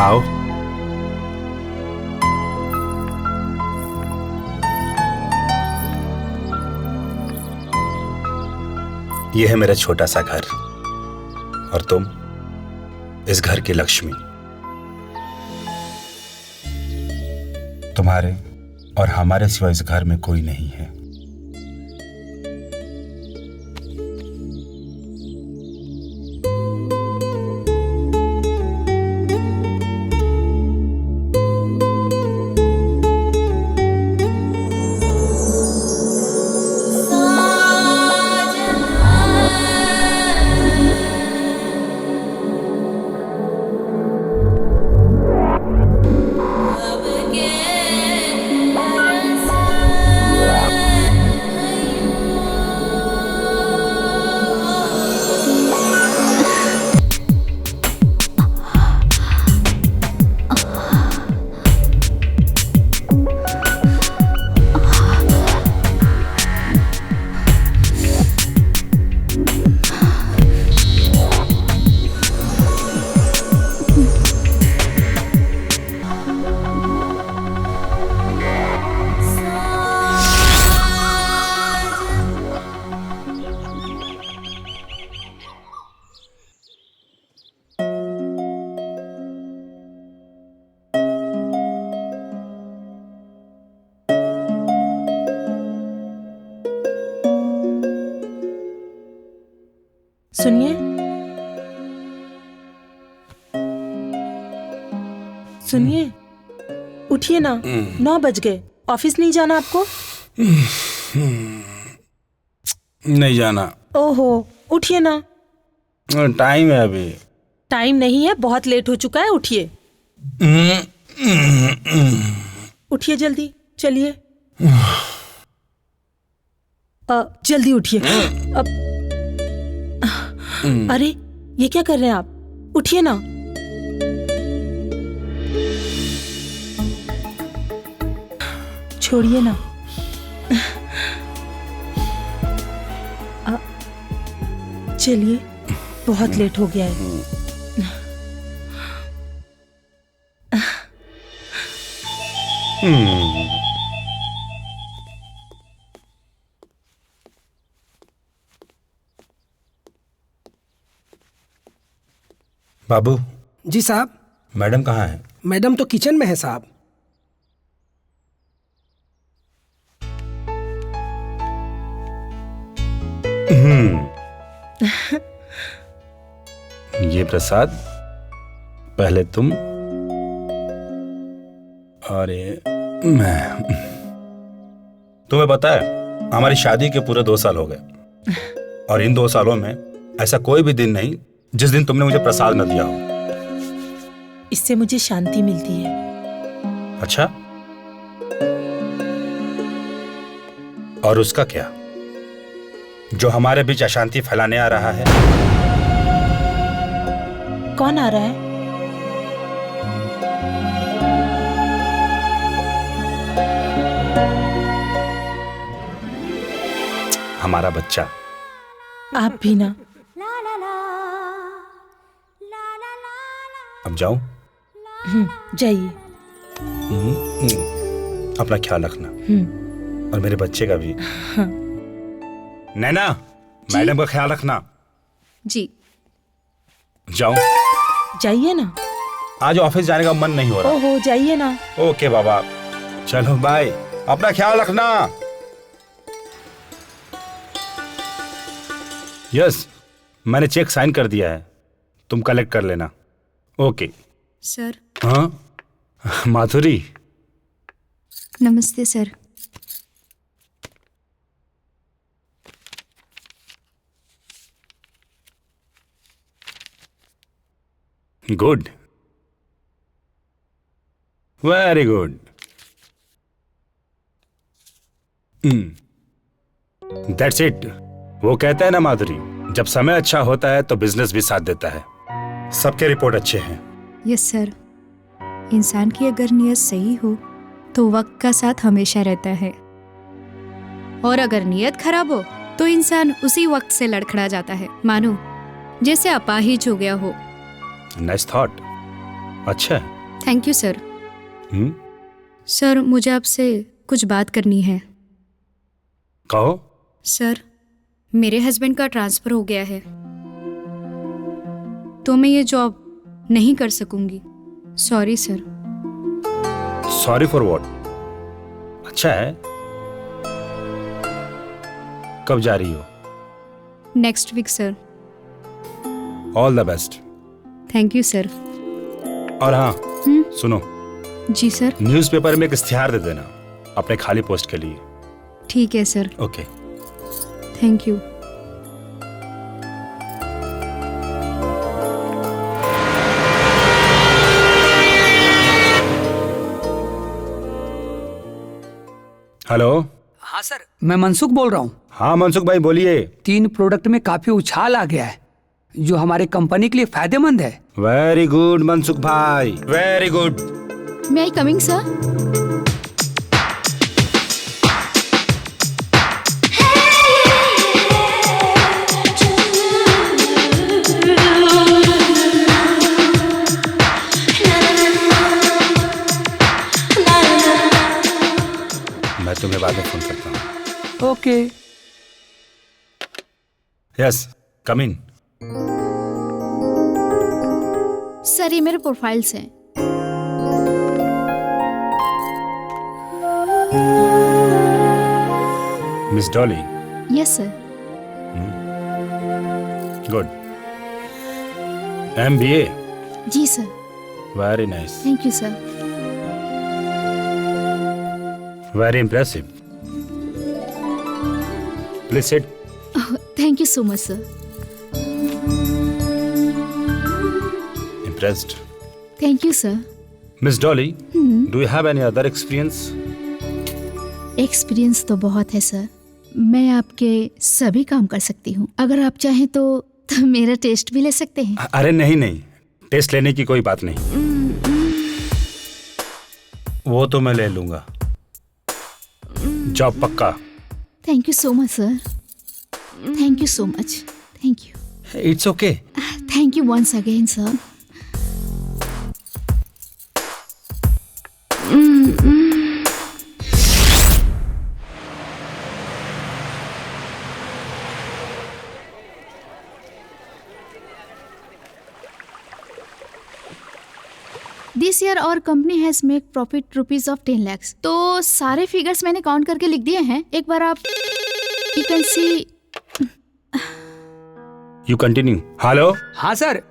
आओ। यह है मेरा छोटा सा घर और तुम इस घर की लक्ष्मी। तुम्हारे और हमारे सिवा इस घर में कोई नहीं है। सुनिए, सुनिए, उठिए ना। 9 बज गए। ऑफिस नहीं जाना आपको? नहीं जाना। ओहो, उठिए ना। टाइम है अभी। टाइम नहीं है, बहुत लेट हो चुका है। उठिए, उठिए जल्दी, चलिए। जल्दी उठिए। अब अरे ये क्या कर रहे हैं आप? उठिए ना। छोड़िए ना। चलिए, बहुत लेट हो गया है। बाबू। जी साहब। मैडम कहाँ है? मैडम तो किचन में है साहब। ये प्रसाद पहले तुम और ये मैं। तुम्हें पता है हमारी शादी के पूरे 2 साल हो गए और इन 2 सालों में ऐसा कोई भी दिन नहीं जिस दिन तुमने मुझे प्रसाद न दिया हो। इससे मुझे शांति मिलती है। अच्छा, और उसका क्या जो हमारे बीच अशांति फैलाने आ रहा है? कौन आ रहा है? हमारा बच्चा। आप भी ना। अब जाऊं? जाइए। अपना ख्याल रखना और मेरे बच्चे का भी। हाँ। नैना, मैडम का ख्याल रखना। जी। जाऊं? जाइए ना। आज ऑफिस जाने का मन नहीं हो रहा। ओहो, जाइए ना। ओके बाबा, चलो बाय। अपना ख्याल रखना। यस, मैंने चेक साइन कर दिया है, तुम कलेक्ट कर लेना। Okay sir. हाँ माधुरी। नमस्ते sir. Good, very good. That's it. वो कहते हैं ना माधुरी, जब समय अच्छा होता है तो बिजनेस भी साथ देता है। सबके रिपोर्ट अच्छे हैं। Yes sir. इंसान की अगर नीयत सही हो तो वक्त का साथ हमेशा रहता है, और अगर नीयत खराब हो तो इंसान उसी वक्त से लड़खड़ा जाता है, मानो जैसे अपाहिज हो गया हो। Nice thought. अच्छा है। Thank you sir. सर मुझे आपसे कुछ बात करनी है। कहो। सर मेरे हस्बैंड का ट्रांसफ़र हो गया है, तो मैं ये जॉब नहीं कर सकूंगी। Sorry sir. Sorry for what? अच्छा है। कब जा रही हो? Next week sir. All the best. Thank you sir. और हाँ, सुनो, जी सर। न्यूज़पेपर में एक इश्तिहार दे देना अपने खाली पोस्ट के लिए। ठीक है sir. Okay. Thank you. Hello. हाँ सर, मैं मनसुख बोल रहा हूँ। हाँ मनसुख भाई बोलिए। 3 प्रोडक्ट में काफी उछाल आ गया है, जो हमारे कंपनी के लिए फायदेमंद है। वेरी गुड मनसुख भाई, very good. May I coming sir? मैं तुम्हें बाद में फोन करता हूँ। Okay. Yes, come in. Sir ये मेरे प्रोफाइल्स हैं। Miss Dolly. Yes sir. Good. MBA। जी sir. Very nice. Thank you sir. Very impressive. Please sit. Thank you so much sir. Impressed. Thank you sir. Miss Dolly, do you have any other experience? Experience तो बहुत है sir. मैं आपके सभी काम कर सकती हूँ। अगर आप चाहें तो मेरा टेस्ट भी ले सकते हैं। अरे नहीं नहीं, टेस्ट लेने की कोई बात नहीं, वो तो मैं ले लूंगा। जॉब पक्का। Thank you so much sir. Thank you so much. Thank you. It's okay. Thank you once again sir. This year our company has make profit rupees of 10 lakh. तो सारे फिगर्स मैंने काउंट करके लिख दिए हैं। एक बार आप you can see. You continue. Hello. हाँ सर,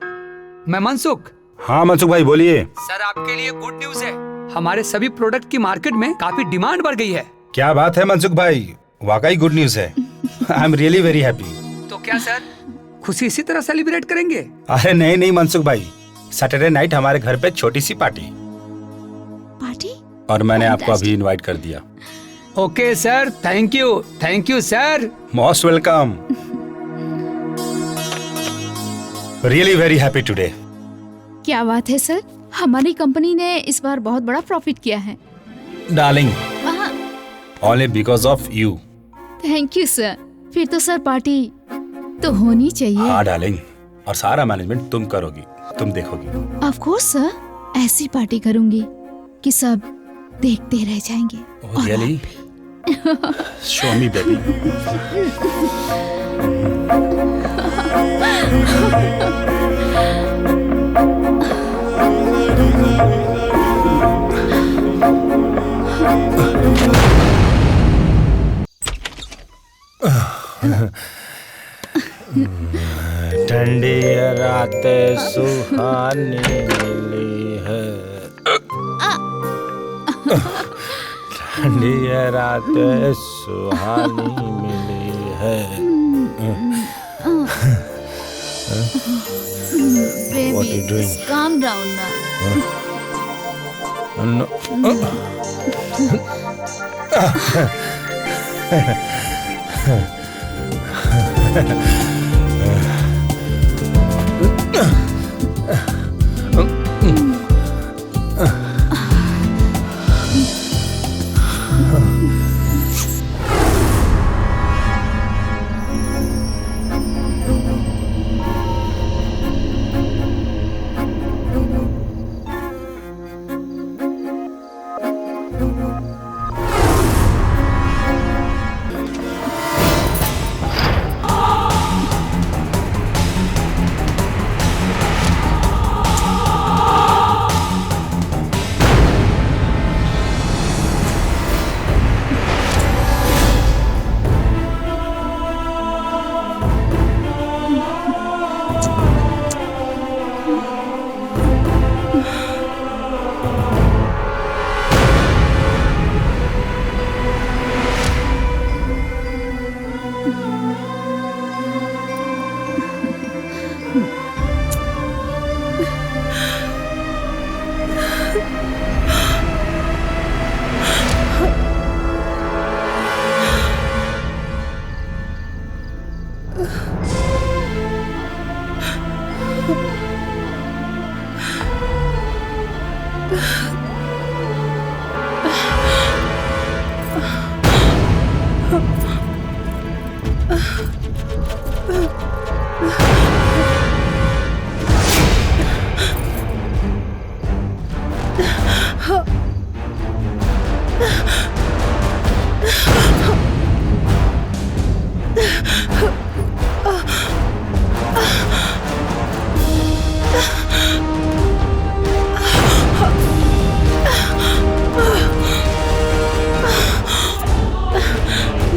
मैं मनसुख। हाँ मनसुख भाई बोलिए। सर आपके लिए गुड न्यूज है, हमारे सभी प्रोडक्ट की मार्केट में काफी डिमांड बढ़ गई है। क्या बात है मनसुख भाई, वाकई गुड न्यूज है। I am really very happy. तो क्या सर खुशी इसी तरह सेलिब्रेट करेंगे? अरे नहीं नहीं मनसुख भाई, सैटरडे नाइट हमारे घर पे छोटी सी पार्टी, और मैंने आपको अभी इनवाइट कर दिया। Okay sir, thank you sir. Most welcome. Really very happy today. क्या बात है सर, हमारी कंपनी ने इस बार बहुत बड़ा प्रॉफिट किया है। Darling, only because of you. Thank you sir. फिर तो सर पार्टी तो होनी चाहिए। हाँ डार्लिंग, और सारा मैनेजमेंट तुम करोगी, तुम देखोगी। ऑफ कोर्स सर, ऐसी पार्टी करूंगी कि सब देखते रह जाएंगे। Oh, really? Show me, baby. ठंडी रातें सुहानी मिली है, ठंडी रातें सुहानी मिली है। What are you doing? Calm down now. No.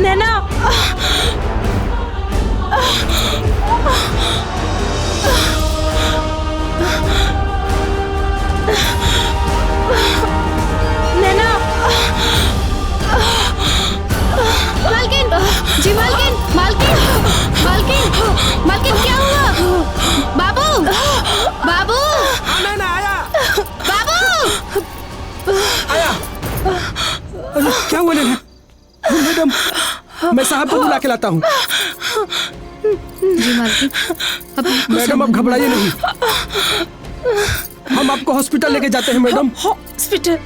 नैना, नैना, मालकिन, जी मालकिन, मालकिन, मालकिन, मालकिन क्या हुआ? बाबू, बाबू, नैना आया, बाबू, आया। अरे क्या हुआ नैना? मैडम, मैं साहब को बुला के लाता हूँ। जी मालकिन, मैडम आप घबराइए नहीं, हम आपको हॉस्पिटल लेके जाते हैं मैडम। हॉस्पिटल?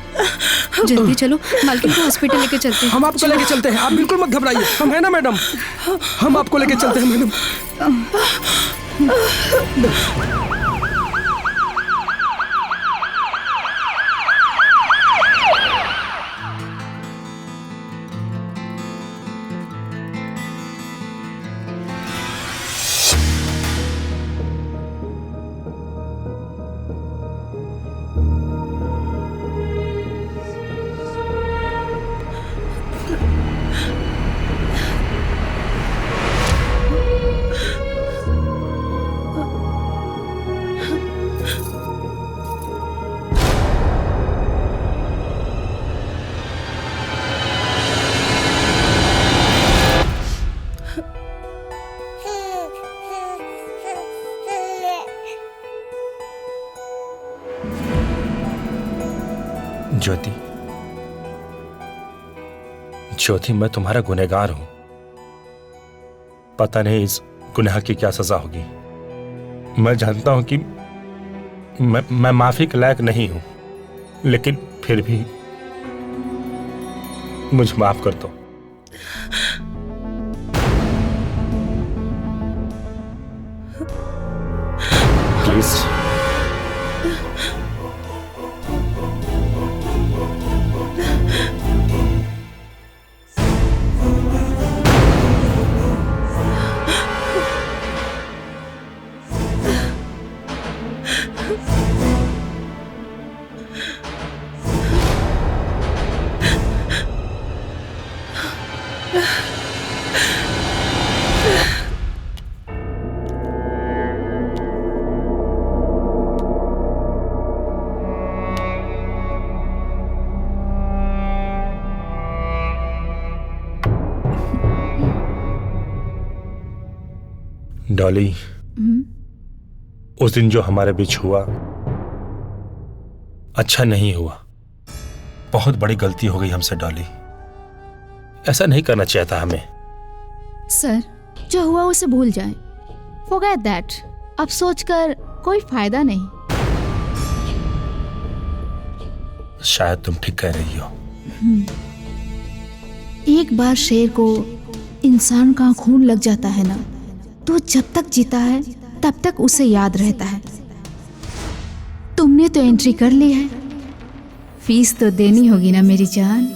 जल्दी चलो, मालकिन को हॉस्पिटल लेके चलते हैं। हम आपको लेके चलते हैं, आप बिल्कुल मत घबराइए, हम है ना मैडम, हम आपको लेके चलते हैं मैडम। ज्योति, ज्योति, मैं तुम्हारा गुनहगार हूं। पता नहीं इस गुनाह की क्या सजा होगी। मैं जानता हूं कि मैं माफी के लायक नहीं हूं, लेकिन फिर भी मुझे माफ कर दो। प्लीज। डॉली, उस दिन जो हमारे बीच हुआ अच्छा नहीं हुआ। बहुत बड़ी गलती हो गई हमसे डॉली। ऐसा नहीं करना चाहिए था हमें। सर, जो हुआ उसे भूल जाएं। Forget that। अब सोचकर कोई फायदा नहीं। शायद तुम ठीक कह रही हो। एक बार शेर को इंसान का खून लग जाता है ना, तो जब तक जीता है तब तक उसे याद रहता है। तुमने तो एंट्री कर ली है, फीस तो देनी होगी ना मेरी जान।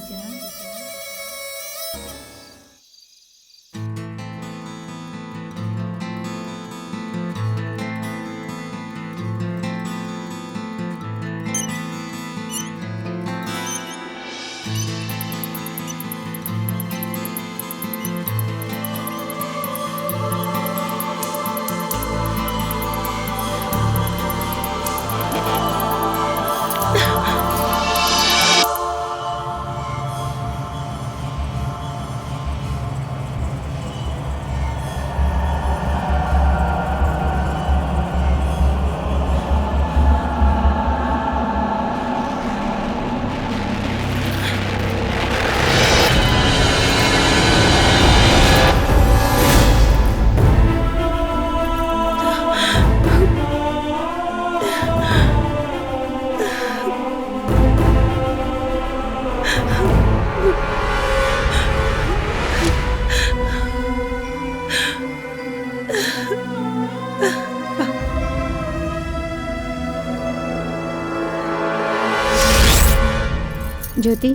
ज्योति,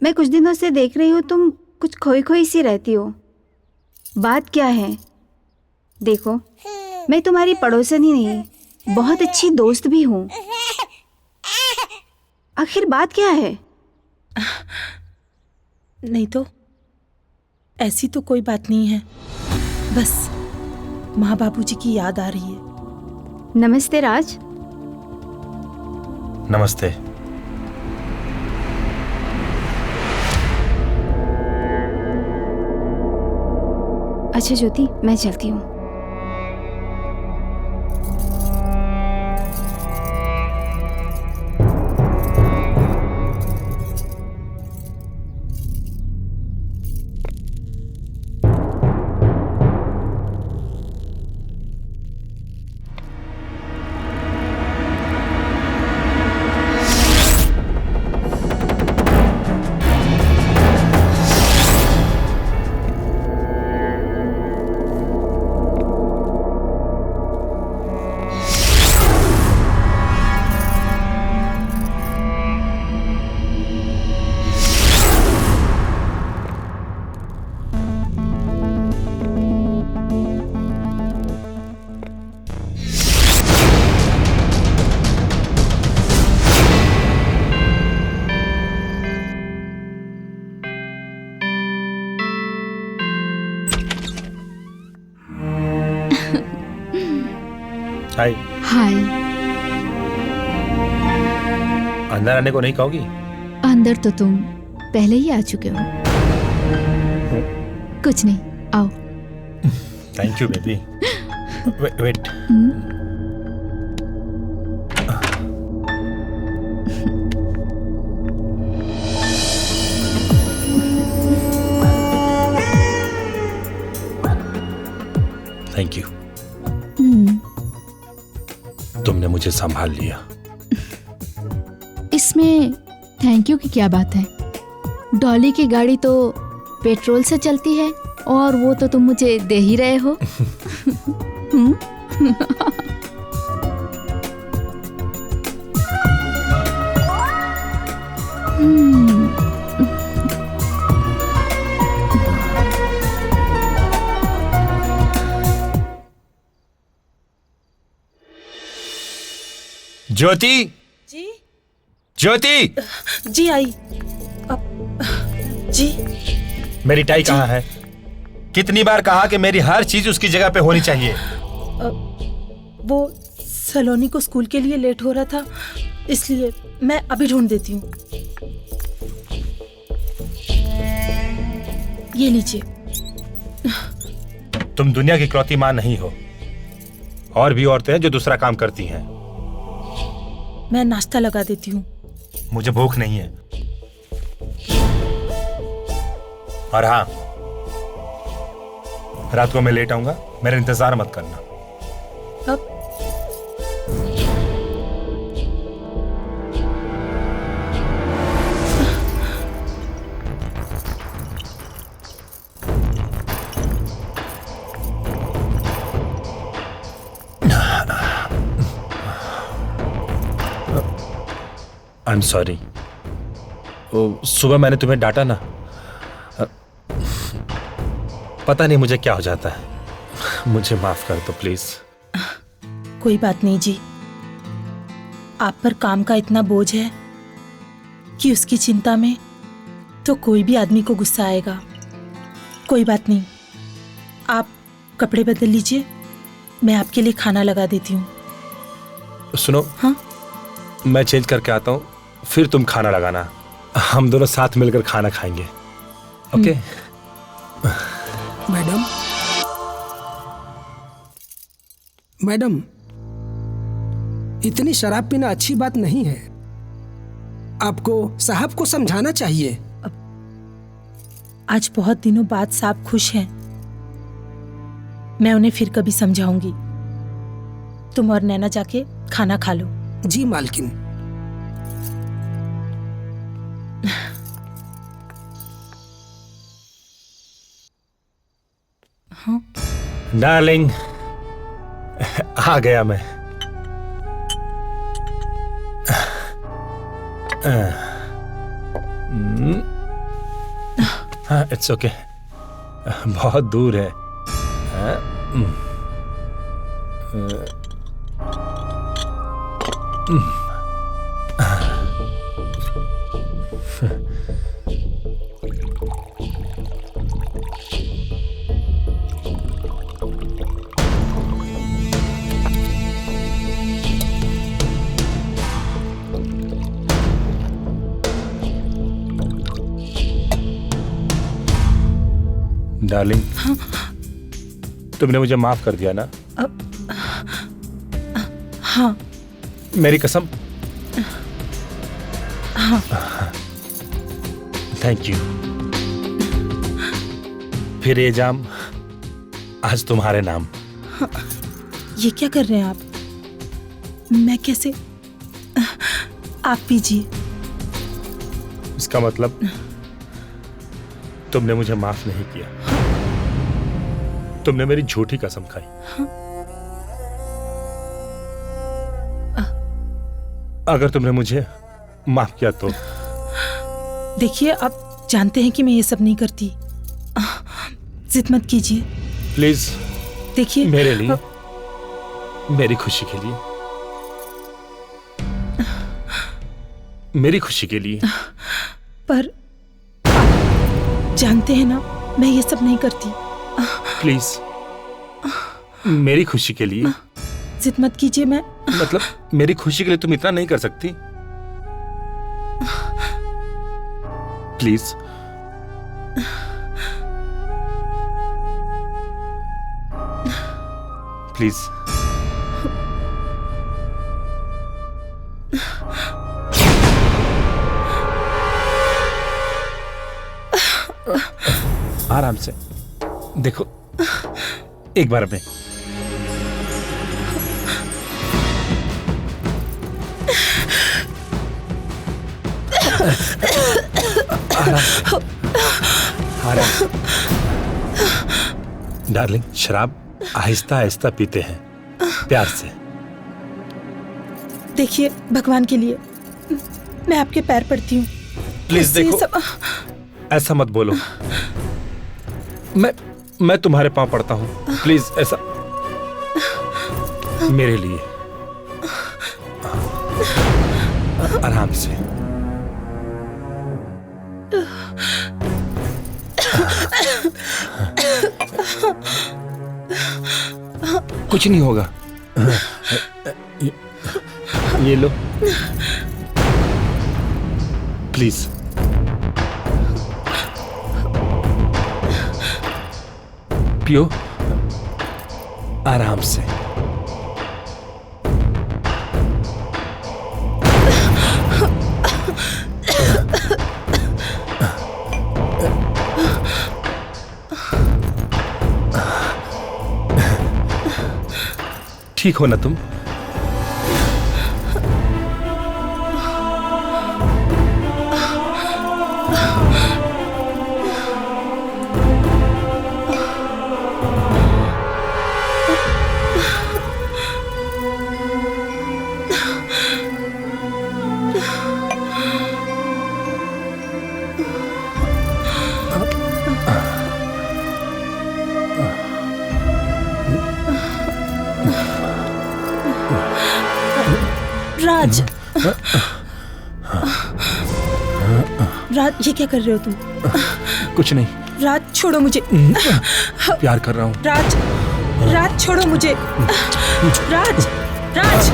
मैं कुछ दिनों से देख रही हूँ तुम कुछ खोई खोई सी रहती हो। बात क्या है? देखो, मैं तुम्हारी पड़ोसन ही नहीं, बहुत अच्छी दोस्त भी हूँ। आखिर बात क्या है? नहीं तो ऐसी तो कोई बात नहीं है, बस माँ बाबूजी की याद आ रही है। नमस्ते राज। नमस्ते। अच्छा ज्योति, मैं चलती हूँ। हाय। हाय। अंदर आने को नहीं कहोगी? अंदर तो तुम पहले ही आ चुके हो। कुछ नहीं, आओ। Thank you baby. Wait. Thank you. तुमने मुझे संभाल लिया। इसमें थैंक यू की क्या बात है? डॉली की गाड़ी तो पेट्रोल से चलती है और वो तो तुम मुझे दे ही रहे हो। ज्योति। जी ज्योति। जी आई। जी मेरी टाई कहाँ है? कितनी बार कहा कि मेरी हर चीज उसकी जगह पे होनी चाहिए। वो सलोनी को स्कूल के लिए लेट हो रहा था, इसलिए मैं अभी ढूंढ देती हूँ। ये लीजिए। तुम दुनिया की इकलौती मां नहीं हो, और भी औरतें हैं जो दूसरा काम करती हैं। मैं नाश्ता लगा देती हूँ। मुझे भूख नहीं है। और हाँ, रात को मैं लेट आऊंगा, मेरा इंतजार मत करना। अब आई एम सॉरी। सुबह मैंने तुम्हें डांटा ना, पता नहीं मुझे क्या हो जाता है। मुझे माफ कर दो प्लीज। कोई बात नहीं जी, आप पर काम का इतना बोझ है कि उसकी चिंता में तो कोई भी आदमी को गुस्सा आएगा। कोई बात नहीं, आप कपड़े बदल लीजिए, मैं आपके लिए खाना लगा देती हूँ। सुनो, हाँ? मैं चेंज करके आता हूँ, फिर तुम खाना लगाना। हम दोनों साथ मिलकर खाना खाएंगे, ओके? मैडम, मैडम, इतनी शराब पीना अच्छी बात नहीं है। आपको साहब को समझाना चाहिए। आज बहुत दिनों बाद साहब खुश हैं, मैं उन्हें फिर कभी समझाऊंगी। तुम और नैना जाके खाना खा लो। जी मालकिन। हाँ? डार्लिंग, आ गया मैं। हाँ, इट्स ओके। बहुत दूर है। डार्लिंग, तुमने मुझे माफ कर दिया ना? हाँ। मेरी कसम? हाँ। Thank you. फिर ये जाम आज तुम्हारे नाम। हाँ, ये क्या कर रहे हैं आप? मैं कैसे? आप पीजिए। इसका मतलब तुमने मुझे माफ नहीं किया। तुमने मेरी झूठी कसम खाई। अगर तुमने मुझे माफ किया तो? देखिए, आप जानते हैं कि मैं ये सब नहीं करती। जिद मत कीजिए प्लीज। देखिए, मेरे लिए, मेरी खुशी के लिए, मेरी खुशी के लिए। पर आप जानते हैं ना, मैं ये सब नहीं करती। प्लीज, मेरी खुशी के लिए। जिद मत कीजिए। मैं मतलब मेरी खुशी के लिए तुम इतना नहीं कर सकती? प्लीज। प्लीज। आराम से देखो, एक बार में। आराम से। डार्लिंग, शराब आहिस्ता आहिस्ता पीते हैं, प्यार से। देखिए, भगवान के लिए मैं आपके पैर पड़ती हूँ। प्लीज देखो, ऐसा मत बोलो। मैं तुम्हारे पांव पड़ता हूँ, प्लीज ऐसा। मेरे लिए आराम से। कुछ नहीं होगा। ये लो प्लीज। पियो आराम से। ठीक हो ना तुम? राज, राज ये क्या कर रहे हो तुम? कुछ नहीं, राज छोड़ो मुझे। प्यार कर रहा हूँ। राज, राज छोड़ो मुझे। राज, राज।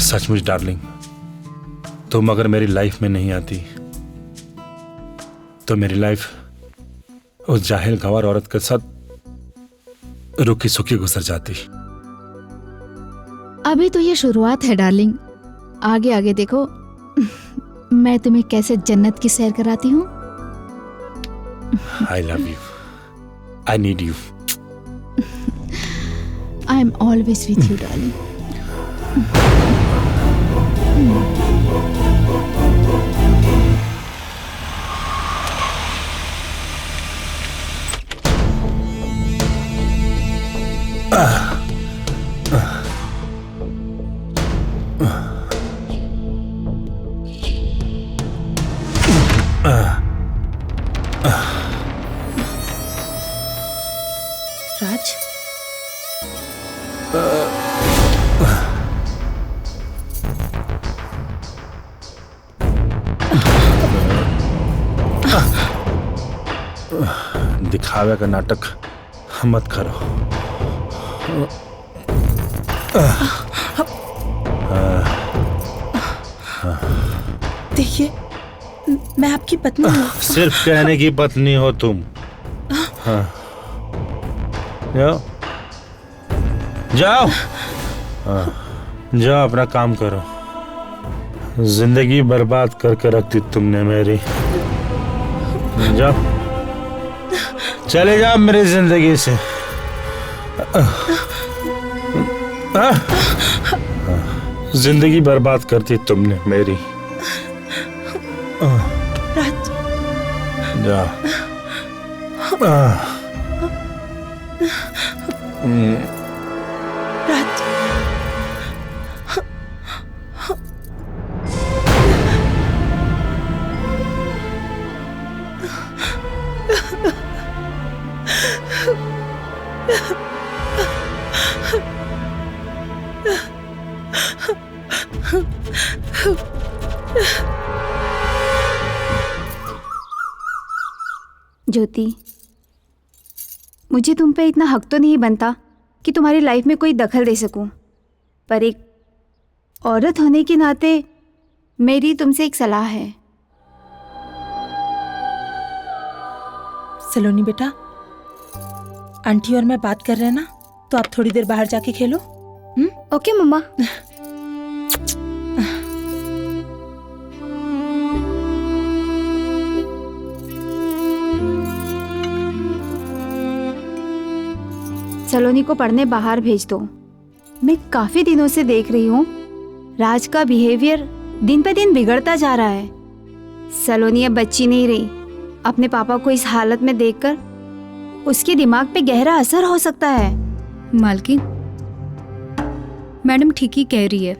सचमुच डार्लिंग, तुम अगर मेरी लाइफ में नहीं आती तो मेरी लाइफ उस जाहिल गंवार औरत के साथ रुकी सुखी गुजर जाती। अभी तो ये शुरुआत है डार्लिंग, आगे आगे देखो मैं तुम्हें कैसे जन्नत की सैर कराती हूँ। I love you, I need you. I am always with you darling. Raj, दिखावे का नाटक मत करो। देखिए मैं आपकी पत्नी हूँ। सिर्फ कहने की पत्नी हो तुम। हाँ। जाओ जाओ, जाओ अपना काम करो। जिंदगी बर्बाद करके रखती तुमने मेरी। जाओ, चले जाओ मेरी जिंदगी से। जिंदगी बर्बाद करती तुमने मेरी। राज, जाओ। राज, ज्योति, मुझे तुम पे इतना हक तो नहीं बनता कि तुम्हारी लाइफ में कोई दखल दे सकूं, पर एक औरत होने के नाते मेरी तुमसे एक सलाह है। सलोनी बेटा, आंटी और मैं बात कर रहे हैं ना, तो आप थोड़ी देर बाहर जाके खेलो। ओके मम्मा। सलोनी को पढ़ने बाहर भेज दो। मैं काफी दिनों से देख रही हूँ राज का बिहेवियर दिन पे दिन बिगड़ता जा रहा है। सलोनी अब बच्ची नहीं रही। अपने पापा को इस हालत में देखकर उसके दिमाग पे गहरा असर हो सकता है। मालकिन, मैडम ठीक ही कह रही है।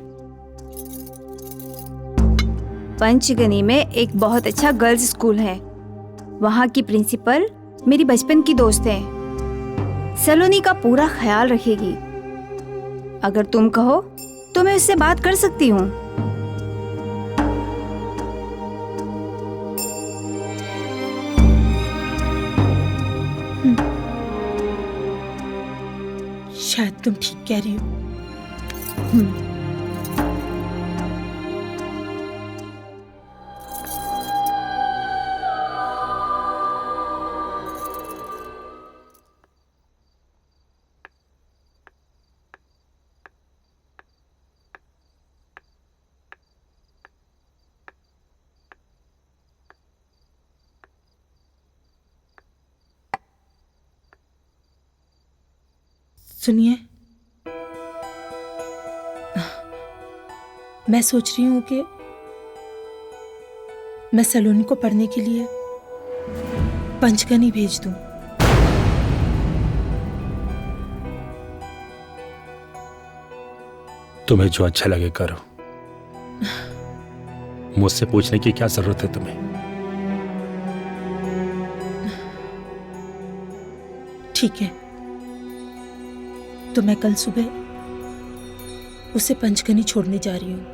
पंचगनी में एक बहुत अच्छा गर्ल्स स्कूल है। वहाँ की प्रिंसिपल मेरी बचपन की दोस्त है। सलोनी का पूरा ख्याल रखेगी। अगर तुम कहो तो मैं उससे बात कर सकती हूँ। शायद तुम ठीक कह रही हो। सुनिए, मैं सोच रही हूँ कि मैं सलोनी को पढ़ने के लिए पंचगनी भेज दूं। तुम्हें जो अच्छा लगे करो। मुझसे पूछने की क्या जरूरत है तुम्हें? ठीक है, तो मैं कल सुबह उसे पंचगनी छोड़ने जा रही हूँ।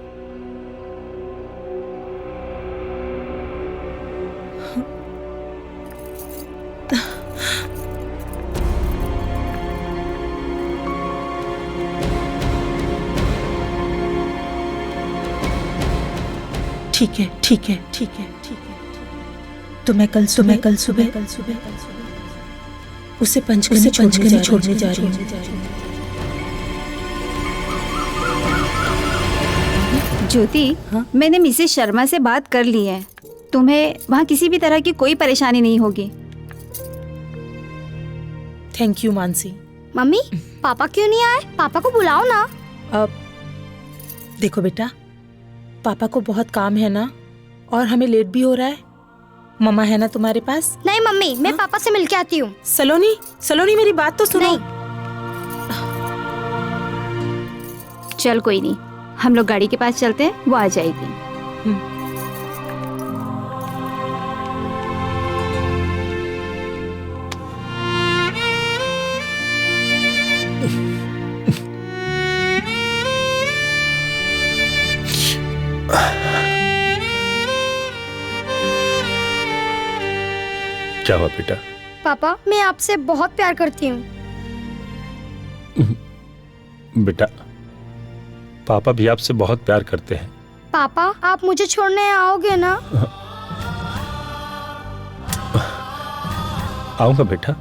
ठीक है, ठीक है, ठीक है, ठीक है। तो मैं कल सुबह उसे पंचगनी छोड़ने जा रही हूँ। ज्योति, मैंने मिसेस शर्मा से बात कर ली है। तुम्हें वहाँ किसी भी तरह की कोई परेशानी नहीं होगी। Thank you Mansi. मम्मी, पापा क्यों नहीं आए? पापा को बुलाओ ना। अब देखो बेटा, पापा को बहुत काम है ना, और हमें लेट भी हो रहा है। मम्मा है ना तुम्हारे पास? नहीं मम्मी, मैं पापा से मिलके आती हूँ। सलोनी मेरी बात तो सुनो। नहीं। चल कोई नहीं, हम लोग गाड़ी के पास चलते हैं, वो आ जाएगी। क्या हुआ बेटा? पापा, मैं आपसे बहुत प्यार करती हूँ। बेटा, पापा भी आपसे बहुत प्यार करते हैं। पापा, आप मुझे छोड़ने आओगे ना? आऊंगा बेटा।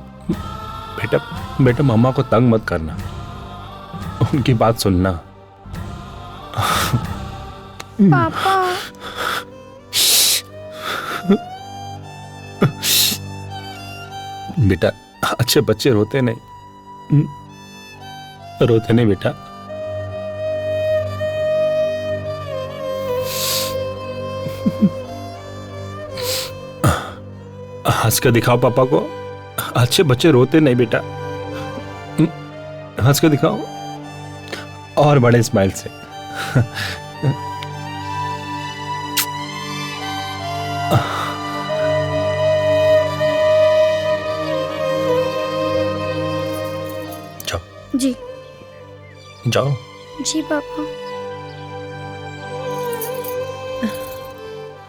बेटा बेटा, मम्मा को तंग मत करना, उनकी बात सुनना। पापा। बेटा, अच्छे बच्चे रोते नहीं, रोते नहीं बेटा। हंस कर दिखाओ पापा को। अच्छे बच्चे रोते नहीं बेटा। हंस कर दिखाओ, और बड़े स्माइल से। जी जाओ। जी पापा।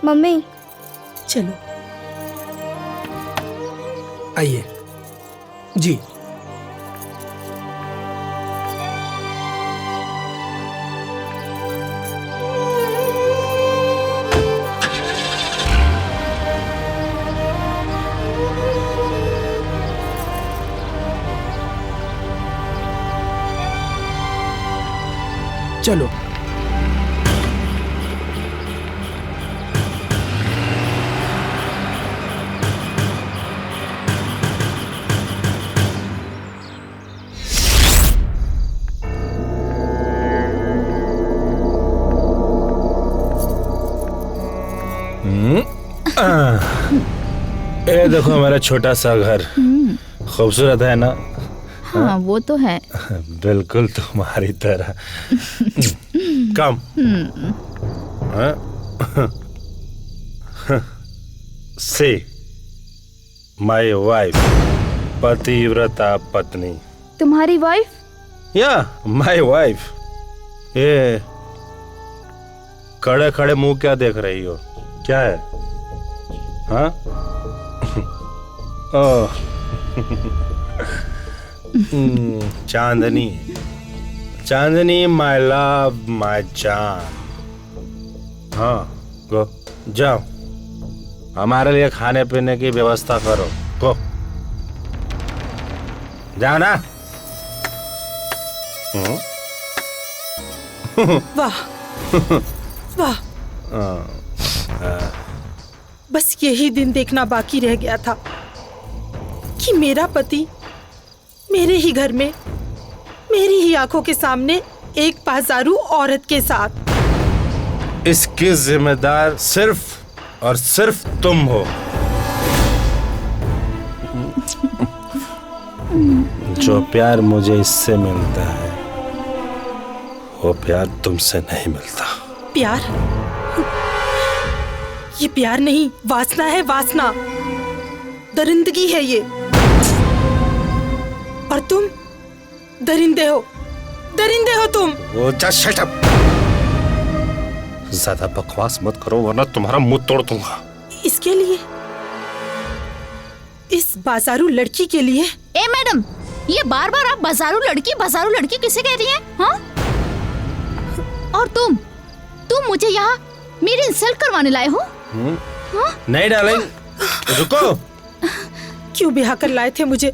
मम्मी, चलो। आइए जी। चलो। ये देखो मेरा छोटा सा घर, खूबसूरत है ना? हाँ वो तो है। बिल्कुल तुम्हारी तरह। कम। से माय वाइफ, पतिव्रता पत्नी। तुम्हारी वाइफ? या माय वाइफ। ये खड़े खड़े मुंह क्या देख रही हो? क्या है? हाँ? ओह चांदनी, चांदनी माय लव माय जान। हाँ गो जाओ, हमारे लिए खाने पीने की व्यवस्था करो। गो जाओ ना। वाह वाह, बस यही दिन देखना बाकी रह गया था कि मेरा पति मेरे ही घर में, मेरी ही आंखों के सामने एक बाजारू औरत के साथ। इसकी जिम्मेदार सिर्फ और सिर्फ तुम हो। जो प्यार मुझे इससे मिलता है वो प्यार तुमसे नहीं मिलता। प्यार? ये प्यार नहीं, वासना है, वासना, दरिंदगी है ये। और तुम दरिंदे हो, दरिंदे हो तुम। वो जस्ट शट अप। ज्यादा बकवास मत करो वरना तुम्हारा मुंह तोड़ दूंगा। इसके लिए, इस बाजारू लड़की के लिए? ए मैडम, ये बार बार आप बाजारू लड़की किसे कह रही हैं? हाँ? और तुम मुझे यहाँ मेरी इंसल्ट करवाने लाए हो? हाँ? नहीं डार्लिंग, रुको। क्यों ब्याह कर लाए थे मुझे?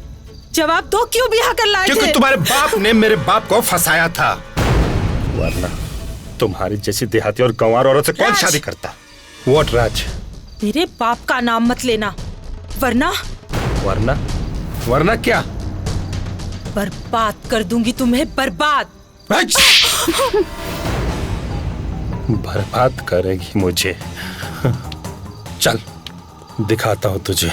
जवाब दो, क्यों ब्याह कर लाए थे? क्योंकि तुम्हारे बाप ने मेरे बाप को फंसाया था, वरना तुम्हारी जैसी देहाती और गंवार औरत से कौन शादी करता? व्हाट राज? मेरे बाप का नाम मत लेना, वरना वरना क्या? बर्बाद कर दूंगी तुम्हें, बर्बाद। बर्बाद करेगी मुझे? चल दिखाता हूँ तुझे।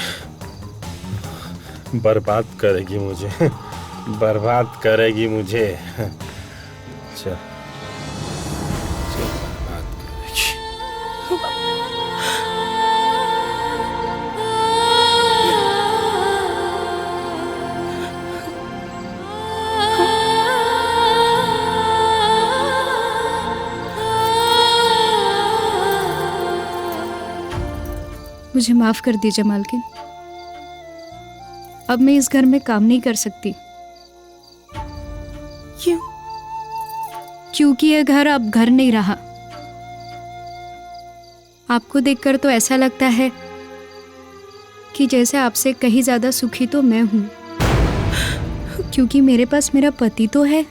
बर्बाद करेगी मुझे, बर्बाद करेगी मुझे। चल बर्बाद करेगी। मुझे माफ कर दीजिए मालकिन, अब मैं इस घर में काम नहीं कर सकती। क्यों? क्योंकि ये घर अब घर नहीं रहा। आपको देखकर तो ऐसा लगता है कि जैसे आपसे कहीं ज्यादा सुखी तो मैं हूं, क्योंकि मेरे पास मेरा पति तो है।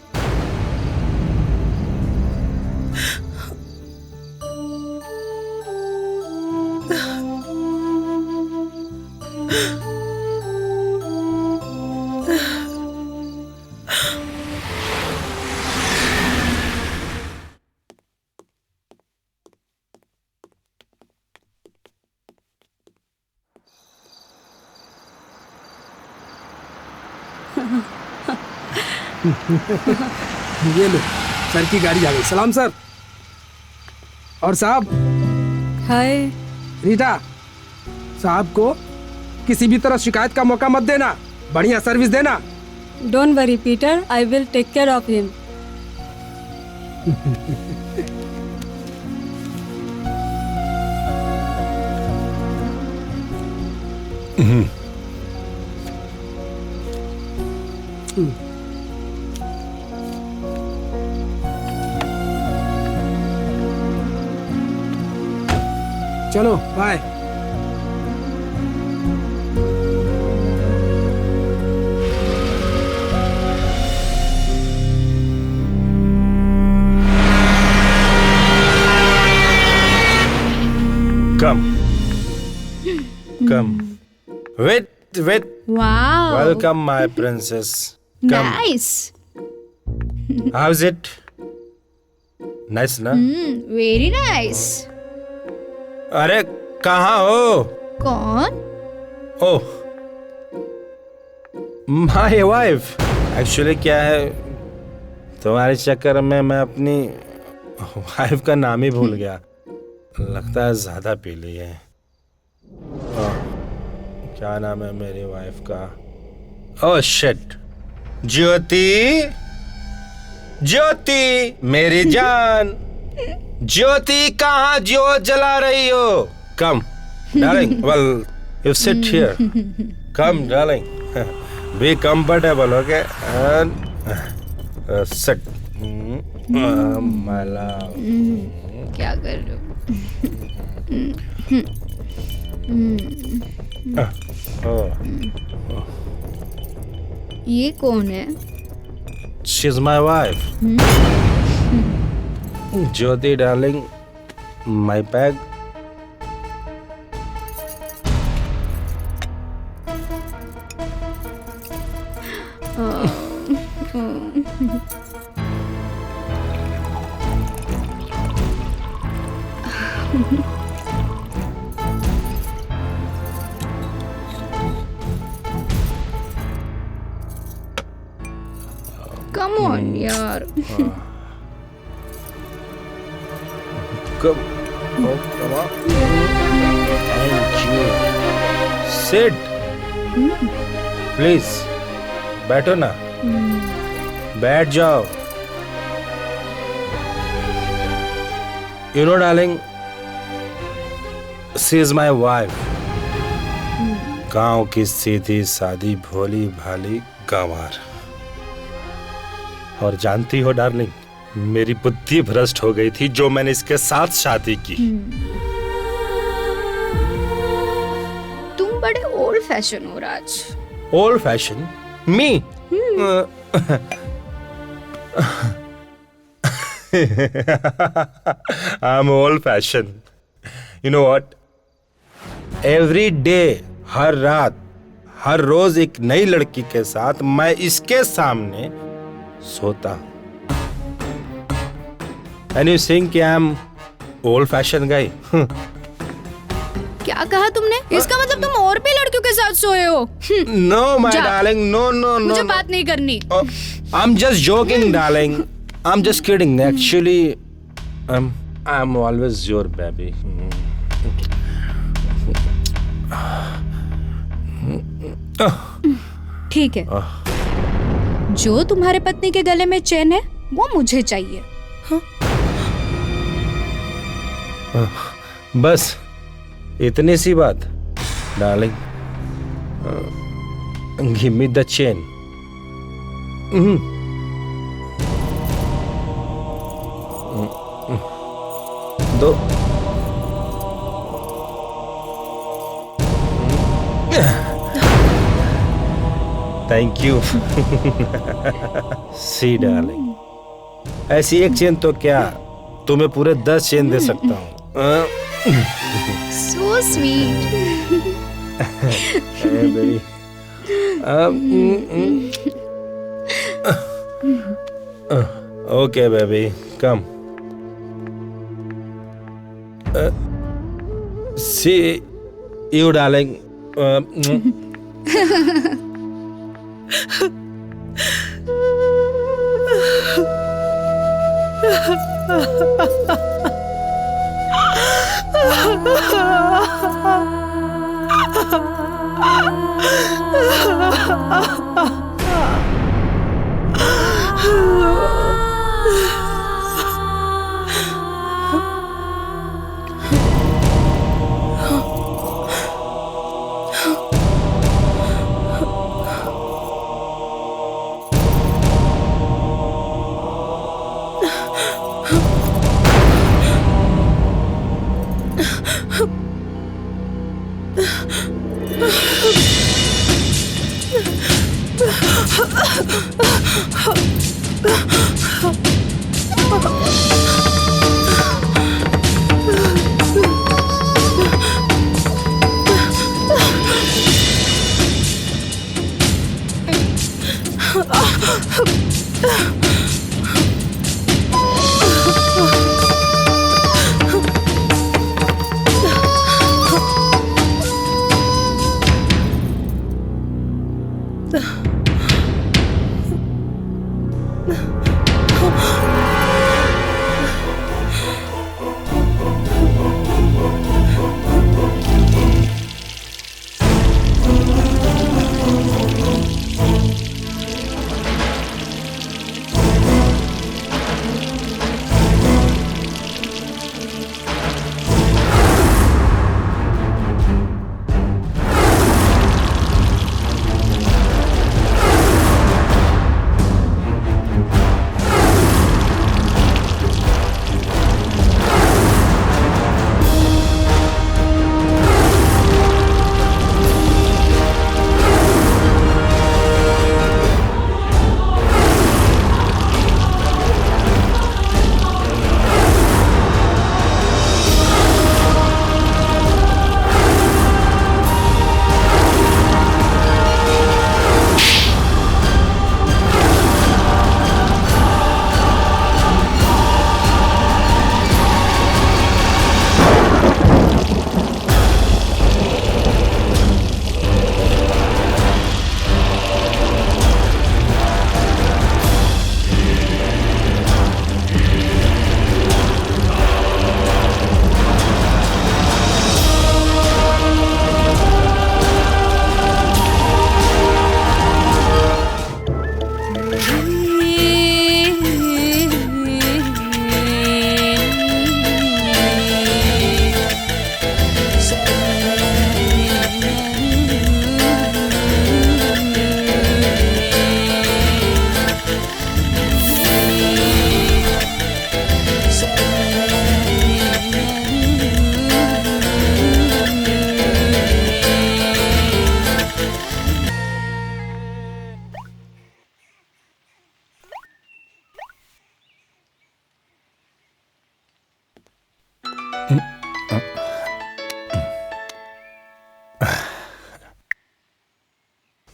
ये लो, सर की गाड़ी आ गई। सलाम सर। और साहब। हाय। रीटा, साहब को किसी भी तरह शिकायत का मौका मत देना, बढ़िया सर्विस देना। Don't worry Peter, I will take care of him. चलो bye. Come. Wait. Wow, Welcome, my princess. Come. Nice, How's it? Nice ना? Very nice. अरे कहाँ हो? कौन? ओह, माय वाइफ। एक्चुअली क्या है, तुम्हारे चक्कर में मैं अपनी वाइफ का नाम ही भूल गया। लगता है ज्यादा पी ली है। क्या नाम है मेरी वाइफ का? ओह शिट, ज्योति। ज्योति मेरी जान, ज्योति कहाँ ज्योत जला रही हो? Come darling, well you sit here. Come darling, be comfortable, okay? Sit my love. क्या कर रहे हो? ये कौन है? She is my wife. Jyoti darling, my peg. Come on यार। Come on. Thank you. Sit. Please. बैठो ना। बैठ जाओ। You know, darling, she is my wife. गांव की सीधी सादी भोली भाली गंवार। और जानती हो डार्लिंग, मेरी बुद्धि भ्रष्ट हो गई थी जो मैंने इसके साथ शादी की। तुम बड़े ओल्ड फैशन हो Raj. Old fashion? Me? I am old fashion. You know what? Every day, हर रात, हर रोज एक नई लड़की के साथ मैं इसके सामने सोता हूं। And you think I am old fashioned guy? क्या कहा तुमने? इसका मतलब तुम और भी लड़कियों के साथ सोए हो? No, my darling, no. मुझे बात नहीं करनी। Oh, I'm just joking, darling. I'm just kidding. Actually, I'm always your baby. ठीक है, जो तुम्हारे पत्नी के गले में चैन है वो मुझे चाहिए। बस इतनी सी बात darling. Give me the chain. दो। Thank you. सी डार्लिंग, ऐसी एक चेन तो क्या, तुम्हें पूरे 10 चेन दे सकता हूँ। So sweet. Hey, baby. Okay, baby, come. See you, darling.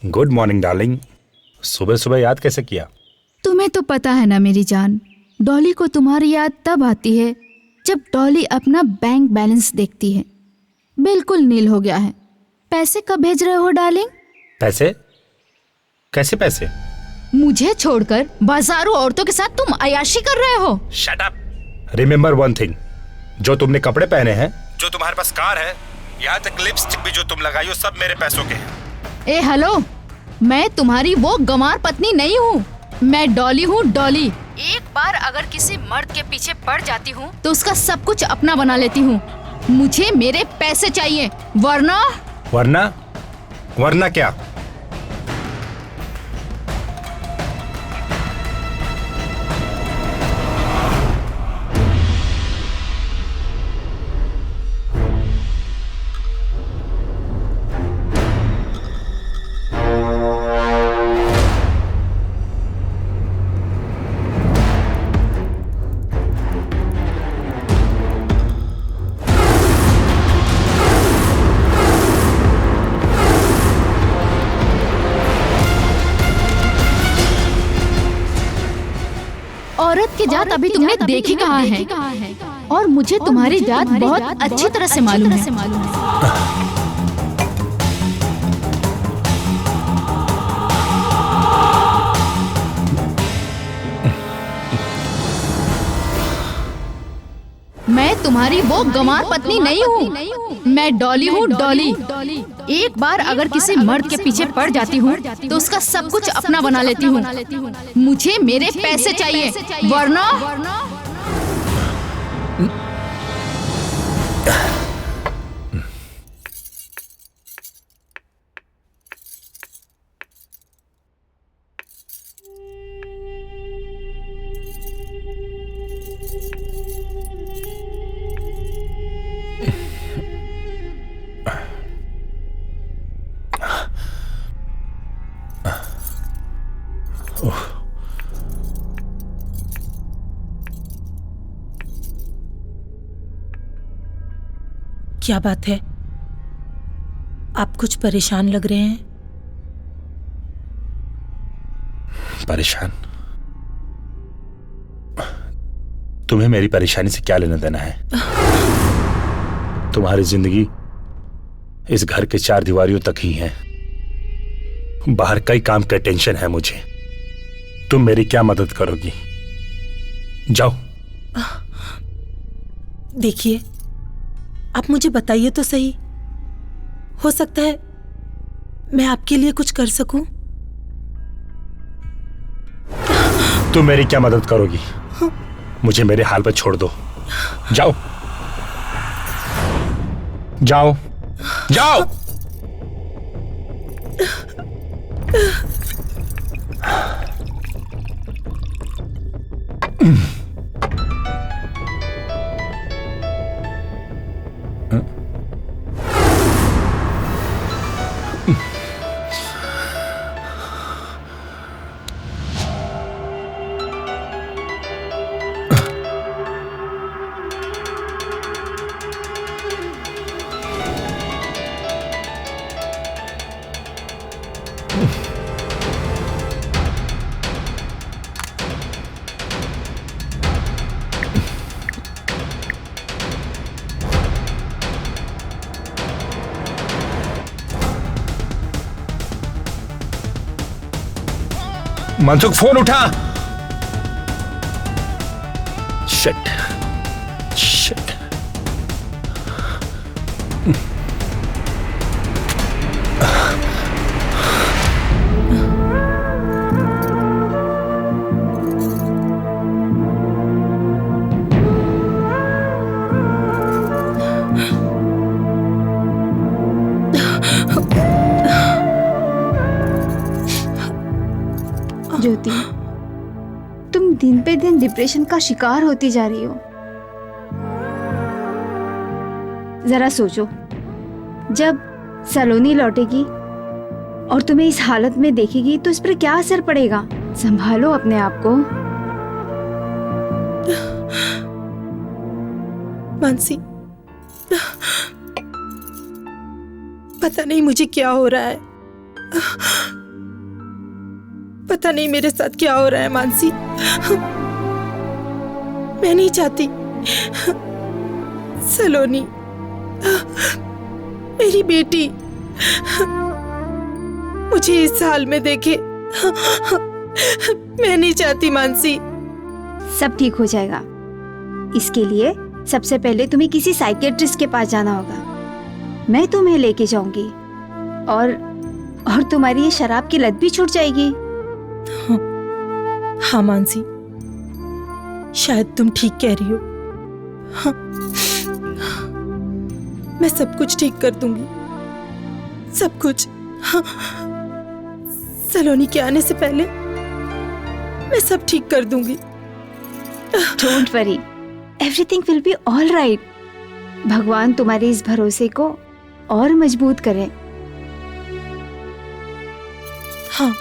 Good morning darling. सुबह सुबह याद कैसे किया? तुम्हें तो पता है ना मेरी जान, डॉली को तुम्हारी याद तब आती है जब डॉली अपना बैंक बैलेंस देखती है, बिल्कुल नील हो गया है। पैसे कब भेज रहे हो डार्लिंग? पैसे? कैसे पैसे? मुझे छोड़कर बाजारू औरतों के साथ तुम अयाशी कर रहे हो। Shut up. Remember one thing, जो तुमने कपड़े पहने हैं, जो तुम्हारे पास कार है, यहाँ तक लिपस्टिक भी जो तुम लगाई हो, सब मेरे पैसों के हैं। ए हेलो, मैं तुम्हारी वो गंवार पत्नी नहीं हूँ, मैं डॉली हूँ, डॉली। एक बार अगर किसी मर्द के पीछे पड़ जाती हूँ तो उसका सब कुछ अपना बना लेती हूँ। मुझे मेरे पैसे चाहिए, वरना वरना क्या? औरत की जात अभी तुमने देखी कहाँ है? और मुझे तुम्हारी जात बहुत अच्छी तरह से मालूम है। मैं तुम्हारी वो गंवार पत्नी नहीं हूँ, मैं डॉली हूँ, डॉली। एक बार अगर किसी मर्द के पीछे पड़ जाती हूँ तो उसका सब कुछ अपना बना लेती हूँ। मुझे मेरे पैसे चाहिए, वरना क्या बात है? आप कुछ परेशान लग रहे हैं। परेशान? तुम्हें मेरी परेशानी से क्या लेना देना है? तुम्हारी जिंदगी इस घर के चार दीवारियों तक ही है। बाहर कई काम का टेंशन है मुझे। तुम मेरी क्या मदद करोगी? जाओ। देखिए, आप मुझे बताइए तो सही, हो सकता है मैं आपके लिए कुछ कर सकूं। तुम मेरी क्या मदद करोगी? मुझे मेरे हाल पर छोड़ दो। जाओ जाओ जाओ। मनसुख, फोन उठा। Shit shit. ज्योति, तुम दिन पे दिन डिप्रेशन का शिकार होती जा रही हो। जरा सोचो, जब सलोनी लौटेगी और तुम्हें इस हालत में देखेगी तो इस पर क्या असर पड़ेगा। संभालो अपने आप को। मानसी, पता नहीं मुझे क्या हो रहा है। पता नहीं मेरे साथ क्या हो रहा है मानसी। मैं नहीं चाहती सलोनी, मेरी बेटी, मुझे इस हाल में देखे। मैं नहीं चाहती मानसी। सब ठीक हो जाएगा। इसके लिए सबसे पहले तुम्हें किसी साइकियाट्रिस्ट के पास जाना होगा। मैं तुम्हें लेके जाऊंगी और तुम्हारी ये शराब की लत भी छूट जाएगी। हाँ मानसी, शायद तुम ठीक कह रही हो। हाँ, मैं सब कुछ ठीक कर दूंगी, सब कुछ। हाँ, सलोनी के आने से पहले मैं सब ठीक कर दूंगी। Don't worry, everything will be all right. भगवान तुम्हारे इस भरोसे को और मजबूत करे। हाँ,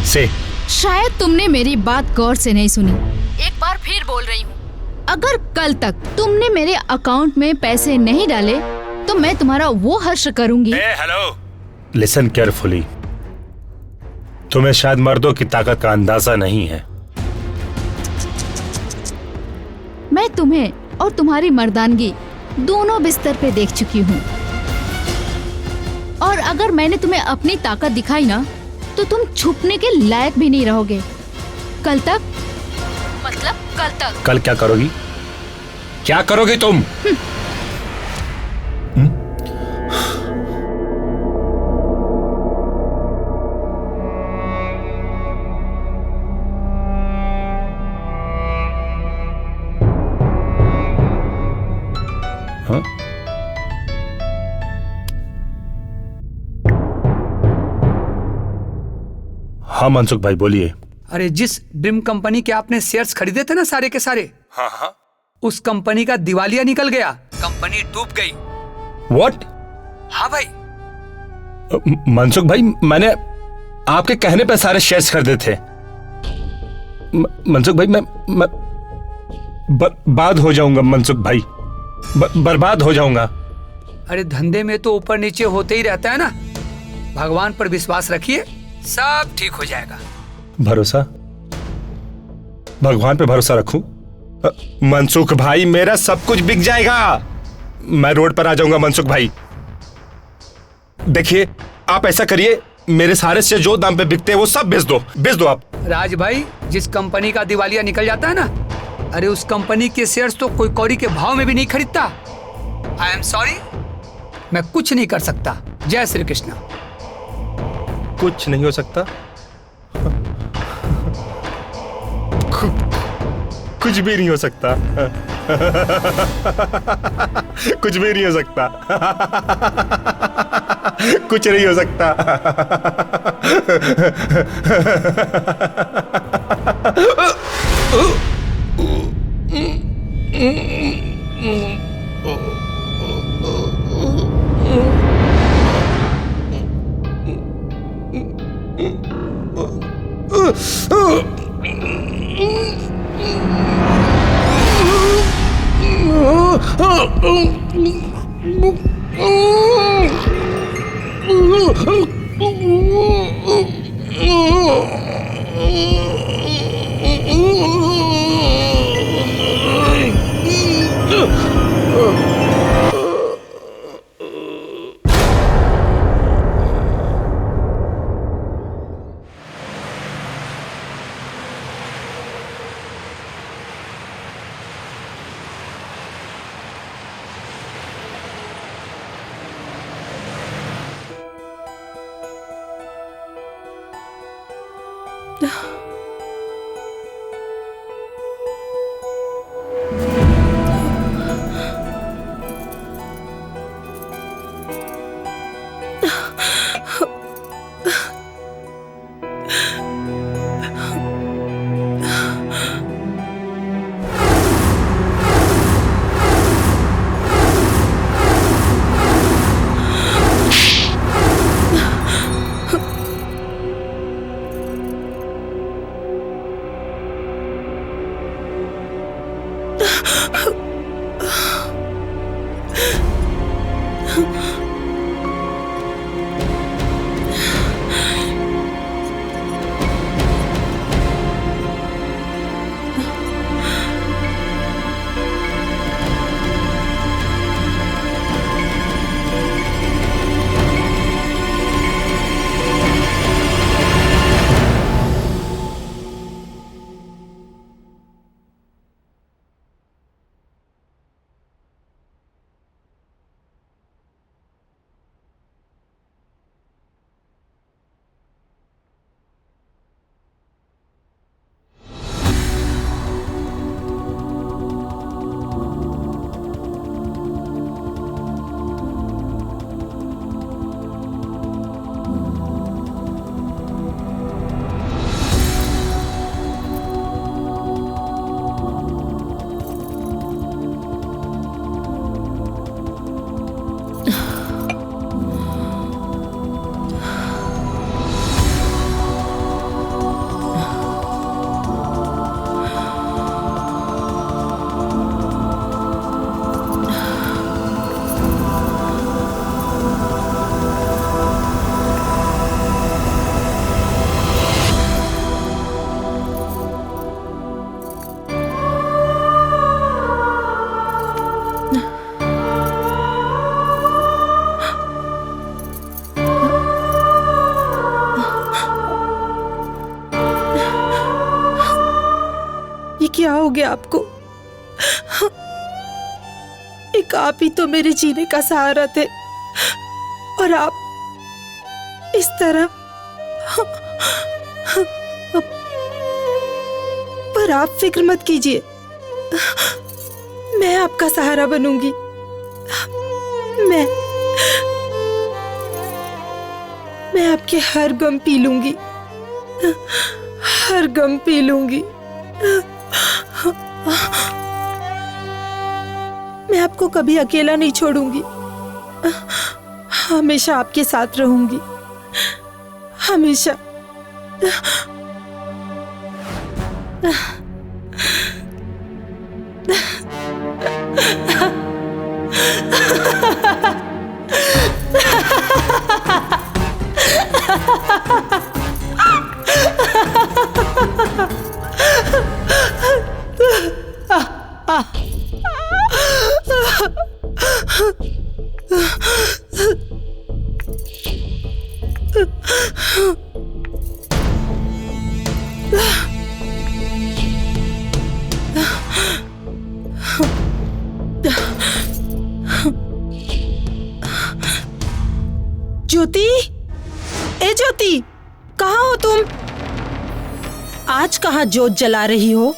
से शायद तुमने मेरी बात गौर से नहीं सुनी। एक बार फिर बोल रही हूँ, अगर कल तक तुमने मेरे अकाउंट में पैसे नहीं डाले तो मैं तुम्हारा वो हर्ष करूंगी। Hello, listen carefully. तुम्हें शायद मर्दों की ताकत का अंदाजा नहीं है। मैं तुम्हें और तुम्हारी मर्दानगी दोनों बिस्तर पे देख चुकी हूँ, और अगर मैंने तुम्हें अपनी ताकत दिखाई ना तो तुम छुपने के लायक भी नहीं रहोगे। कल तक मतलब कल तक। कल क्या करोगी? क्या करोगी तुम? हाँ मनसुख भाई बोलिए। अरे जिस ड्रीम कंपनी के आपने शेयर्स खरीदे थे ना सारे के सारे, हाँ हाँ, उस कंपनी का दिवालिया निकल गया, कंपनी डूब गई। व्हाट? हाँ भाई। मनसुख भाई, मैंने आपके कहने पे सारे शेयर्स खरीदे थे। मनसुख भाई, मैं बर्बाद हो जाऊंगा मनसुख भाई, बर्बाद हो जाऊंगा। अरे धंधे में तो ऊपर नीचे होते ही रहता है ना। भगवान पर विश्वास रखिए, सब ठीक हो जाएगा। भरोसा? भगवान पे भरोसा रखूं? मनसुख भाई, मेरा सब कुछ बिक जाएगा। मैं रोड पर आ जाऊंगा मनसुख भाई। देखिए, आप ऐसा करिए, मेरे सारे शेयर जो दाम पे बिकते हैं वो सब बेच दो आप। राज भाई, जिस कंपनी का दिवालिया निकल जाता है ना, अरे उस कंपनी के शेयर्स तो कोई कौड़ी के भाव में भी नहीं खरीदता। आई एम सॉरी, मैं कुछ नहीं कर सकता। जय श्री कृष्ण। कुछ नहीं हो सकता? कुछ भी नहीं हो सकता। कुछ भी नहीं हो सकता। कुछ नहीं हो सकता। क्या हो गया आपको? एक आप ही तो मेरे जीने का सहारा थे और आप इस तरह। पर आप फिक्र मत कीजिए, मैं आपका सहारा बनूंगी। मैं आपके हर गम पी लूंगी, हर गम पी लूंगी। मैं आपको कभी अकेला नहीं छोड़ूंगी, हमेशा आपके साथ रहूंगी, हमेशा। ज्योति, ए ज्योति, कहाँ हो तुम? आज कहाँ जोत जला रही हो?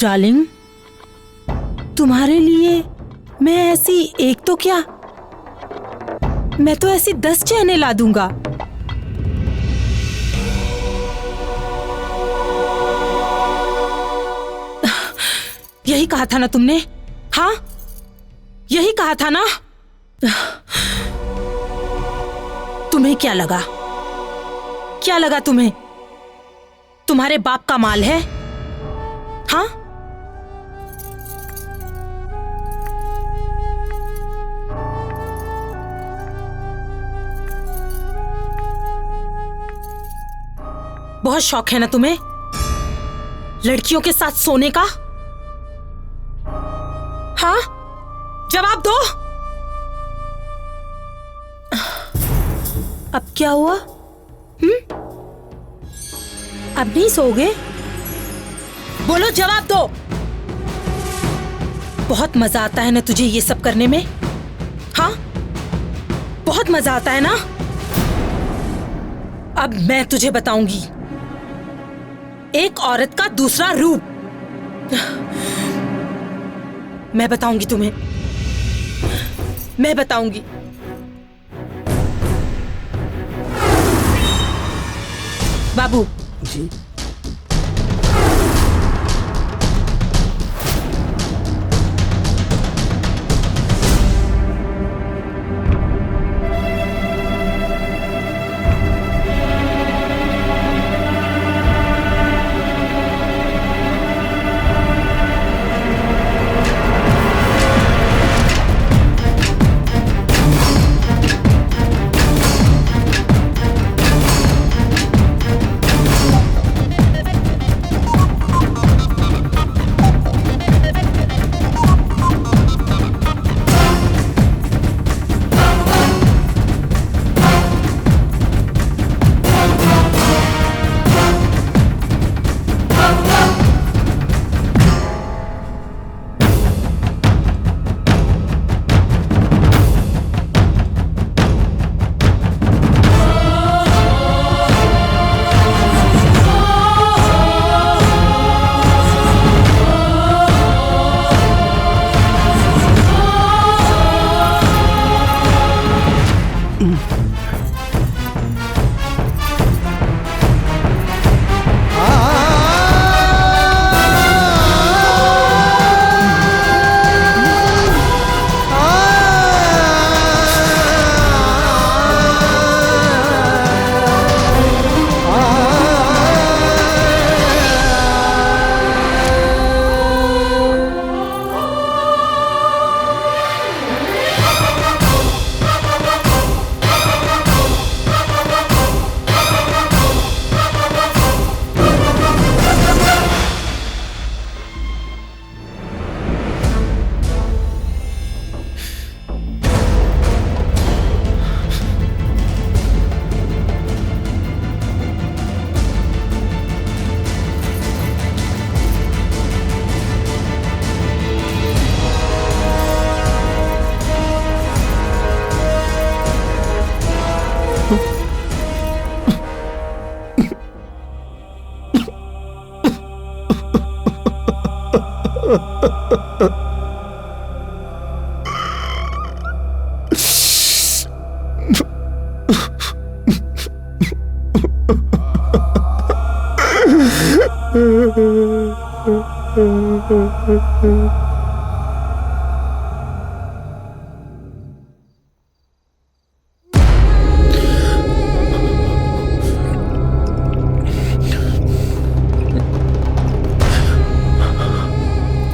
डार्लिंग, तुम्हारे लिए मैं ऐसी एक तो क्या, मैं तो ऐसी 10 चैने ला दूंगा। यही कहा था ना तुमने? हाँ, यही कहा था ना? तुम्हें क्या लगा? क्या लगा तुम्हें? तुम्हारे बाप का माल है? हाँ? बहुत शौक है ना तुम्हें लड़कियों के साथ सोने का? हाँ, जवाब दो। अब क्या हुआ? अब नहीं सोओगे? बोलो, जवाब दो। बहुत मजा आता है ना तुझे ये सब करने में? हाँ, बहुत मजा आता है ना? अब मैं तुझे बताऊंगी एक औरत का दूसरा रूप। मैं बताऊंगी तुम्हें, मैं बताऊंगी। बाबू जी।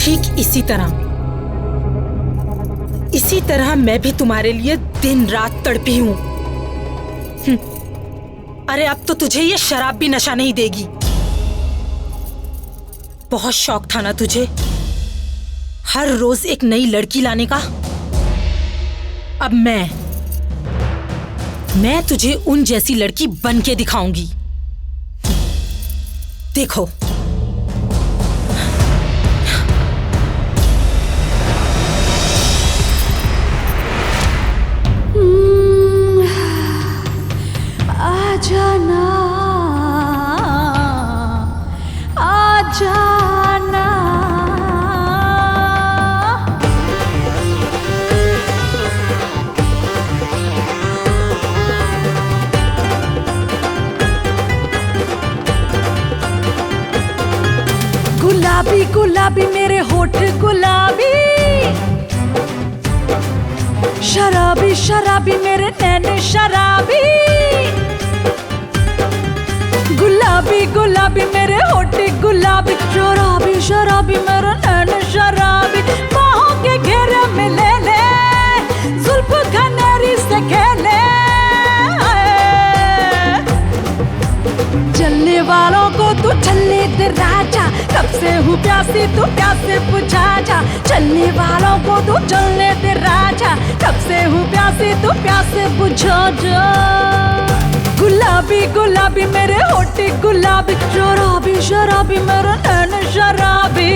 ठीक इसी तरह मैं भी तुम्हारे लिए दिन रात तड़पी हूं। अरे अब तो तुझे ये शराब भी नशा नहीं देगी। बहुत शौक था ना तुझे हर रोज एक नई लड़की लाने का। अब मैं तुझे उन जैसी लड़की बन के दिखाऊंगी। देखो जाना आ जाना गुलाबी गुलाबी मेरे होठ गुलाबी, शराबी शराबी मेरे नैन शराबी, गुलाबी गुलाबी मेरे होठ गुलाबी, शराबी शराबी मेरे नैन शराबी। बाहों के घेरे में ले ले जुल्फ खनेरी से खेले, चलने वालों को तू चलने दे राजा, कब से हूँ प्यासी तू प्यासे बुझा जा। चलने वालों को तू चलने दे राजा, कब से हूँ प्यासी तू प्यासे बुझा जा। गुलाबी गुलाबी मेरे होठ गुलाबी, शराबी शराबी मेरे नैन शराबी।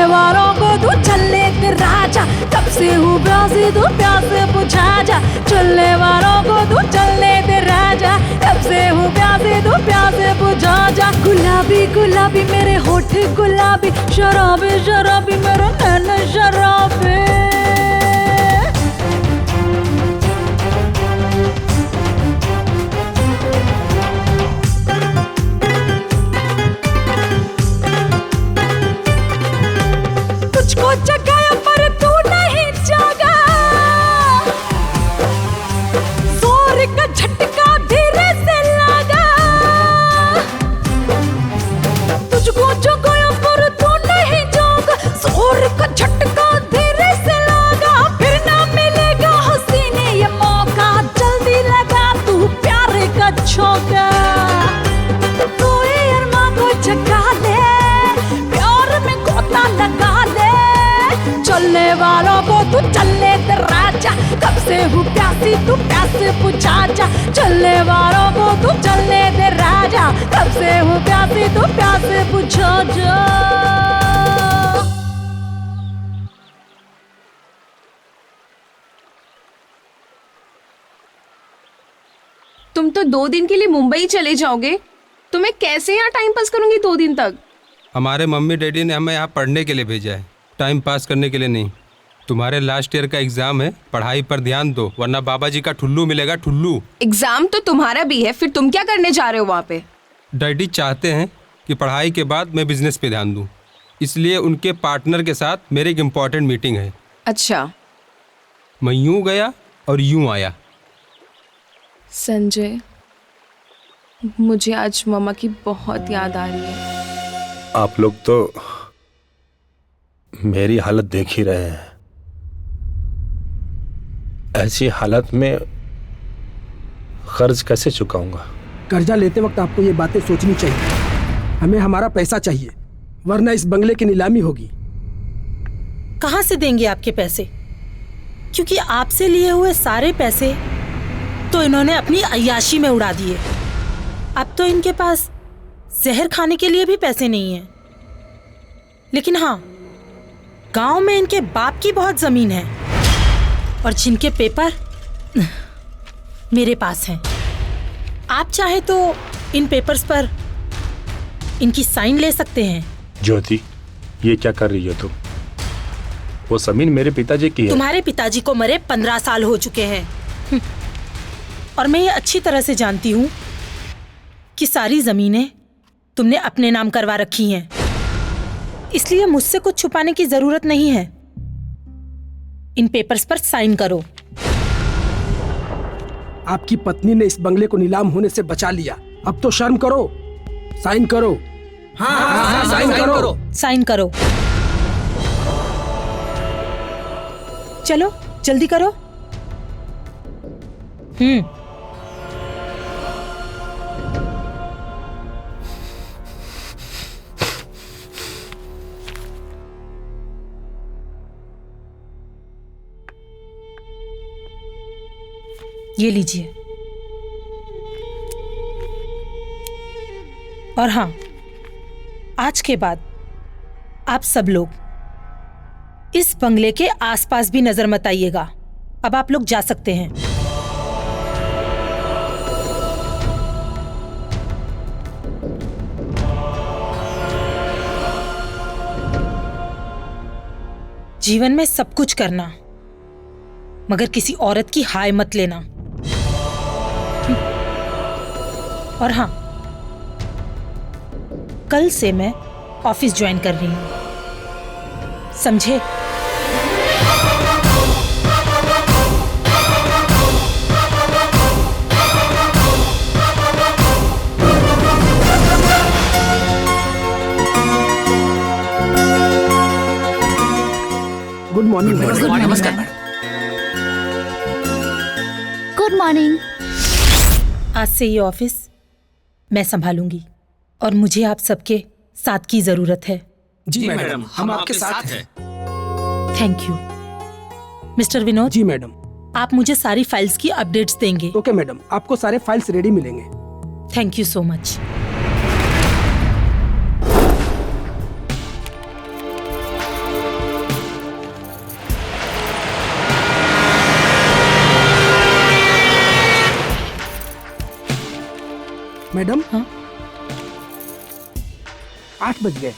चलने वालों को तू चलने दे राजा, कब से हूँ प्यासी तू प्यास बुझा जा। चलने वालों को तू चलने दे राजा, कब से हूँ प्यासी तू प्यास बुझा जा। गुलाबी गुलाबी मेरे होठ गुलाबी, शराबी शराबी मेरे नैन शराबी। तुझको जगाया पर तू नहीं जागा, जोर का झटका धीरे से लगा। तुझको जगाया पर तू नहीं जागा, जोर का झटका धीरे से लगा। फिर ना मिलेगा हसीने ये मौका, जल्दी लगा तू प्यारे का झोंका। तू अरमा को जगा ले, प्यार में गोता लगा ले। चलने वालों को तू चलने दे राजा, कब से हूँ प्यासी तू प्यास बुझा जा। चलने वालों को तू चलने दे राजा, कब से हूँ प्यासी तू प्यास बुझा जा। तुम तो 2 दिन के लिए मुंबई चले जाओगे, तो मैं कैसे यहाँ टाइम पास करूंगी 2 दिन तक? हमारे मम्मी डैडी ने हमें यहाँ पढ़ने के लिए भेजा है, टाइम पास करने के लिए नहीं। तुम्हारे लास्ट ईयर का एग्जाम है, पढ़ाई पर ध्यान दो वरना बाबा जी का ठुल्लू मिलेगा ठुल्लू। एग्जाम तो तुम्हारा भी है, फिर तुम क्या करने जा रहे हो वहाँ पे? डैडी चाहते हैं कि पढ़ाई के बाद मैं बिजनेस पे ध्यान दूँ, इसलिए उनके पार्टनर के साथ मेरी एक इम्पॉर्टेंट मीटिंग है। अच्छा। मैं यूँ गया और यूँ आया। संजय, मुझे आज मम्मा की बहुत याद आ रही है। आप लोग तो मेरी हालत देख ही रहे हैं। ऐसी हालत में कर्ज कैसे चुकाऊंगा? कर्जा लेते वक्त आपको ये बातें सोचनी चाहिए। हमें हमारा पैसा चाहिए, वरना इस बंगले की नीलामी होगी। कहाँ से देंगे आपके पैसे? क्योंकि आपसे लिए हुए सारे पैसे तो इन्होंने अपनी अय्याशी में उड़ा दिए। अब तो इनके पास जहर खाने के लिए भी पैसे नहीं हैं। लेकिन हाँ, गांव में इनके बाप की बहुत जमीन है और जिनके पेपर मेरे पास हैं। आप चाहे तो इन पेपर्स पर इनकी साइन ले सकते हैं। ज्योति, ये क्या कर रही हो तुम? वो जमीन मेरे पिताजी की है। तुम्हारे पिताजी को मरे 15 साल हो चुके हैं और मैं ये अच्छी तरह से जानती हूँ कि सारी जमीनें तुमने अपने नाम करवा रखी हैं, इसलिए मुझसे कुछ छुपाने की जरूरत नहीं है। इन पेपर्स पर साइन करो। आपकी पत्नी ने इस बंगले को नीलाम होने से बचा लिया, अब तो शर्म करो। साइन करो। हाँ, साइन करो। साइन करो। चलो जल्दी करो। ये लीजिए। और हाँ, आज के बाद आप सब लोग इस बंगले के आसपास भी नजर मत आइएगा। अब आप लोग जा सकते हैं। जीवन में सब कुछ करना, मगर किसी औरत की हाय मत लेना। और हाँ, कल से मैं ऑफिस ज्वाइन कर रही हूँ, समझे? Good morning. नमस्कार। Good morning. आज से ये ऑफिस मैं संभालूंगी और मुझे आप सबके साथ की जरूरत है। जी मैडम, हम आपके साथ हैं। Thank you. मिस्टर विनोद। जी मैडम। आप मुझे सारी फाइल्स की अपडेट्स देंगे। ओके मैडम, आपको सारे फाइल्स रेडी मिलेंगे। Thank you so much. Madam हाँ? 8 बज गए।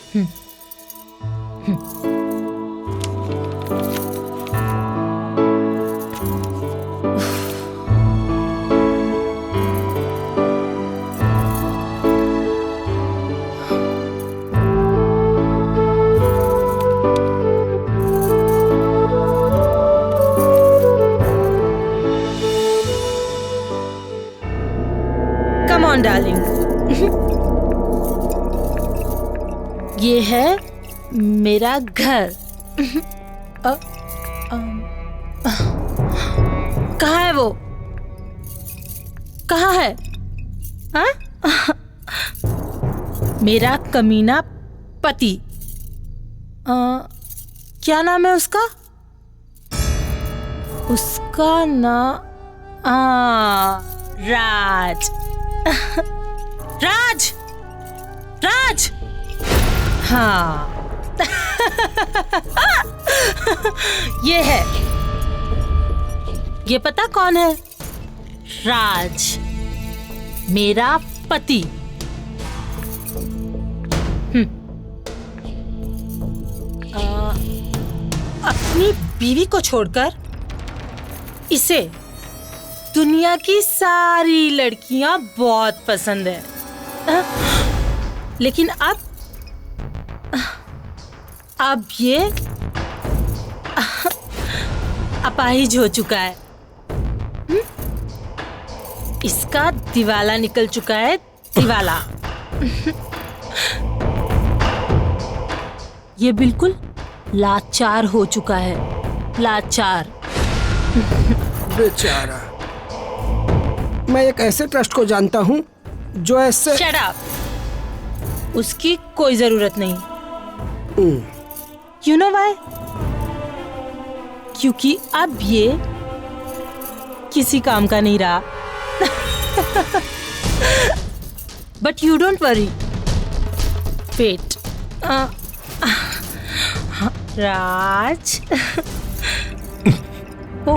कम ऑन डार्लिंग, ये है मेरा घर। कहाँ है वो? कहाँ है? हाँ? मेरा कमीना पति। क्या नाम है उसका? उसका नाम राज। राज, राज। हाँ ये है। ये पता कौन है? राज, मेरा पति। अपनी बीवी को छोड़कर इसे दुनिया की सारी लड़कियां बहुत पसंद है, लेकिन अब ये अपाहिज हो चुका है। इसका दिवाला निकल चुका है, दिवाला। ये बिल्कुल लाचार हो चुका है, लाचार। बेचारा। मैं एक ऐसे ट्रस्ट को जानता हूँ जो ऐसे। Shut up. उसकी कोई जरूरत नहीं। You know why? क्योंकि अब ये किसी काम का नहीं रहा। But you don't worry. Wait. Raj. ओ,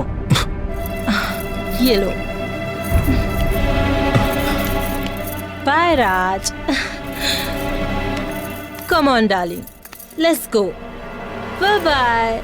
ये लो। Bye Raj. Come on, darling. Let's go. Bye-bye.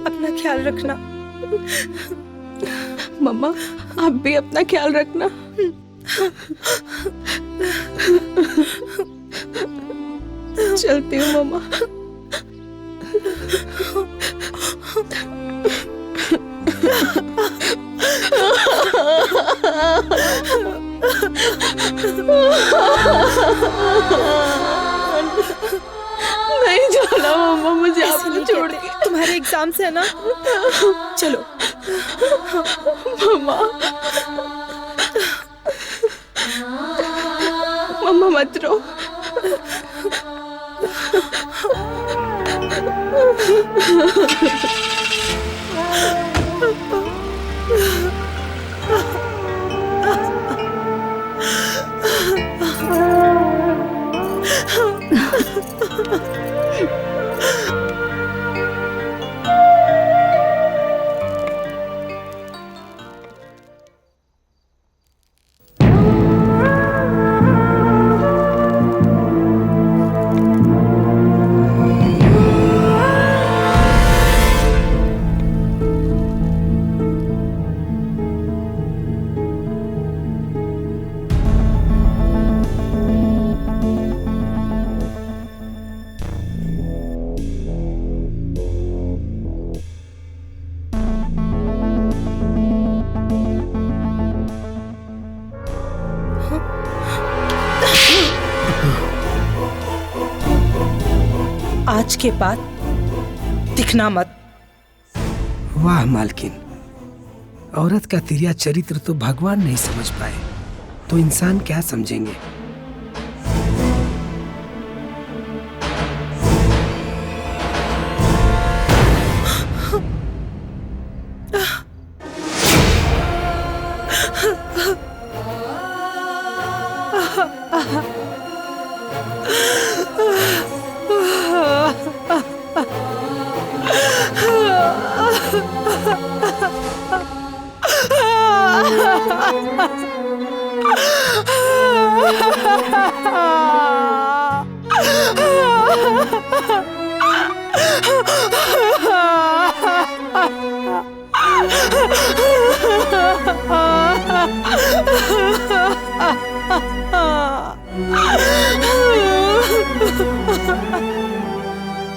अपना ख्याल रखना। मम्मा आप भी अपना ख्याल रखना। चलती हूँ मम्मा। नहीं जाना मम्मा, मुझे आपको छोड़ के। तुम्हारे एग्जाम से है ना, चलो मम्मा। मम्मा मत रो। आज के बाद दिखना मत। वाह मालकिन, औरत का तिरिया चरित्र तो भगवान नहीं समझ पाए तो इंसान क्या समझेंगे।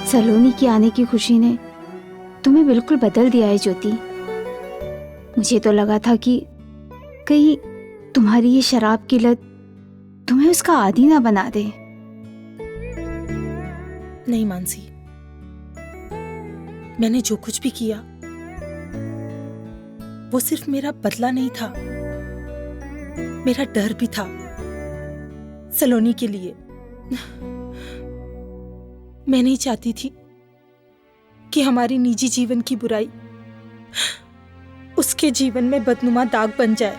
सलोनी के आने की खुशी ने तुम्हें बिल्कुल बदल दिया है ज्योति। मुझे तो लगा था कि कहीं तुम्हारी ये शराब की लत तुम्हें उसका आदी ना बना दे। नहीं मानसी, मैंने जो कुछ भी किया वो सिर्फ मेरा बदला नहीं था, मेरा डर भी था सलोनी के लिए। मैं नहीं चाहती थी कि हमारी निजी जीवन की बुराई उसके जीवन में बदनुमा दाग बन जाए।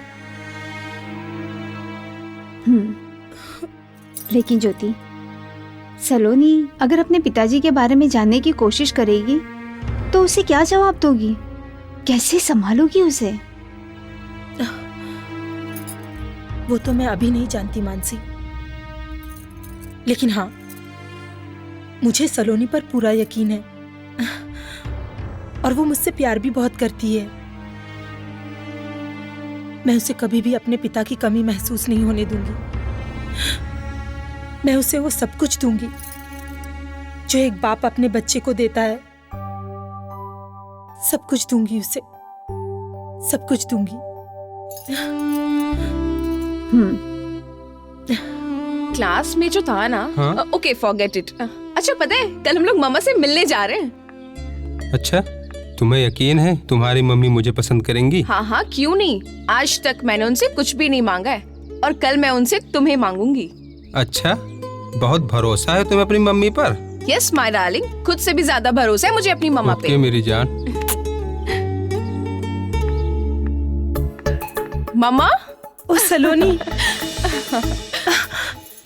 लेकिन ज्योति, सलोनी अगर अपने पिताजी के बारे में जानने की कोशिश करेगी तो उसे क्या जवाब दोगी? कैसे संभालोगी उसे? वो तो मैं अभी नहीं जानती मानसी, लेकिन हाँ, मुझे सलोनी पर पूरा यकीन है और वो मुझसे प्यार भी बहुत करती है। मैं उसे कभी भी अपने पिता की कमी महसूस नहीं होने दूंगी। मैं उसे वो सब कुछ दूंगी जो एक बाप अपने बच्चे को देता है। सब कुछ दूंगी उसे, सब कुछ दूंगी। क्लास में जो था ना, हाँ? Okay forget it. अच्छा पता है, कल हम लोग मम्मा से मिलने जा रहे हैं। अच्छा, तुम्हें यकीन है तुम्हारी मम्मी मुझे पसंद करेंगी? हाँ हाँ, क्यों नहीं। आज तक मैंने उनसे कुछ भी नहीं मांगा है और कल मैं उनसे तुम्हें मांगूंगी। अच्छा, बहुत भरोसा है तुम्हें अपनी मम्मी पर? यस माय डार्लिंग, खुद से भी ज्यादा भरोसा है मुझे अपनी मम्मा पे। ओके मेरी जान। मम्मा। ओ सलोनी।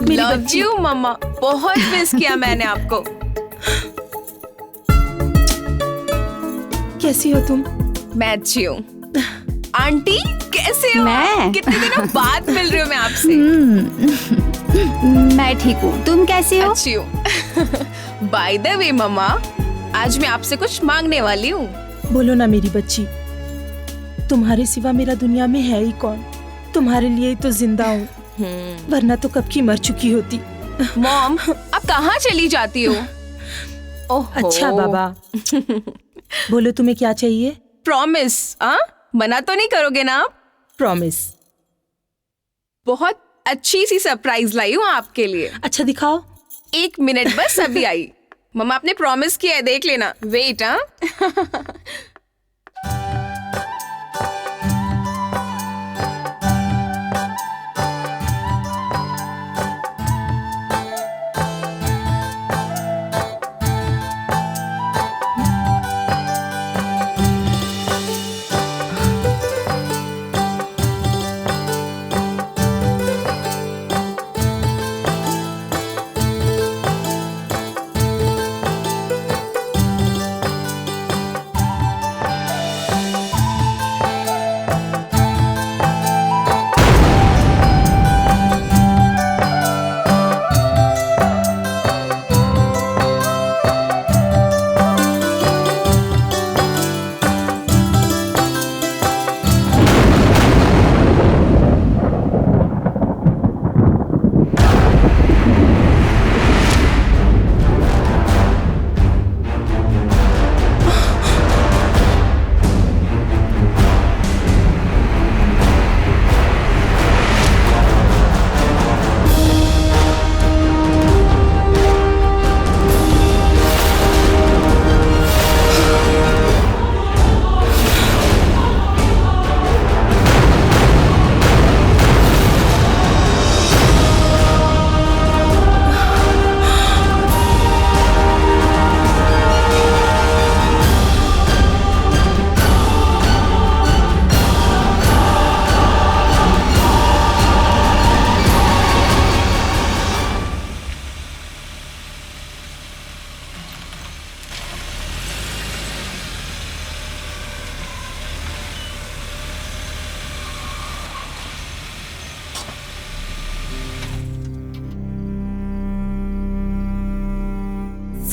लव यू मम्मा, बहुत मिस किया मैंने आपको। कैसी हो तुम? मैं अच्छी हूँ। आंटी कैसे हो? मैं? कितने दिनों बाद मिल रही हूँ मैं आपसे। मैं ठीक हूँ, तुम कैसे हो? अच्छी हूँ। बाय द वे मम्मा, आज मैं आपसे कुछ मांगने वाली हूँ। बोलो ना मेरी बच्ची, तुम्हारे सिवा मेरा दुनिया में है ही कौन? तुम्हारे लिए ही तो जिंदा हूँ, वरना तो कब की मर चुकी होती। मॉम, आप कहाँ चली जाती हो? ओहो। अच्छा बाबा, बोलो तुम्हें क्या चाहिए? प्रॉमिस, मना तो नहीं करोगे ना आप? प्रॉमिस। बहुत अच्छी सी सरप्राइज लाई हूँ आपके लिए। अच्छा दिखाओ। 1 मिनट बस, अभी आई। मम्मा आपने प्रॉमिस किया है, देख लेना। वेट।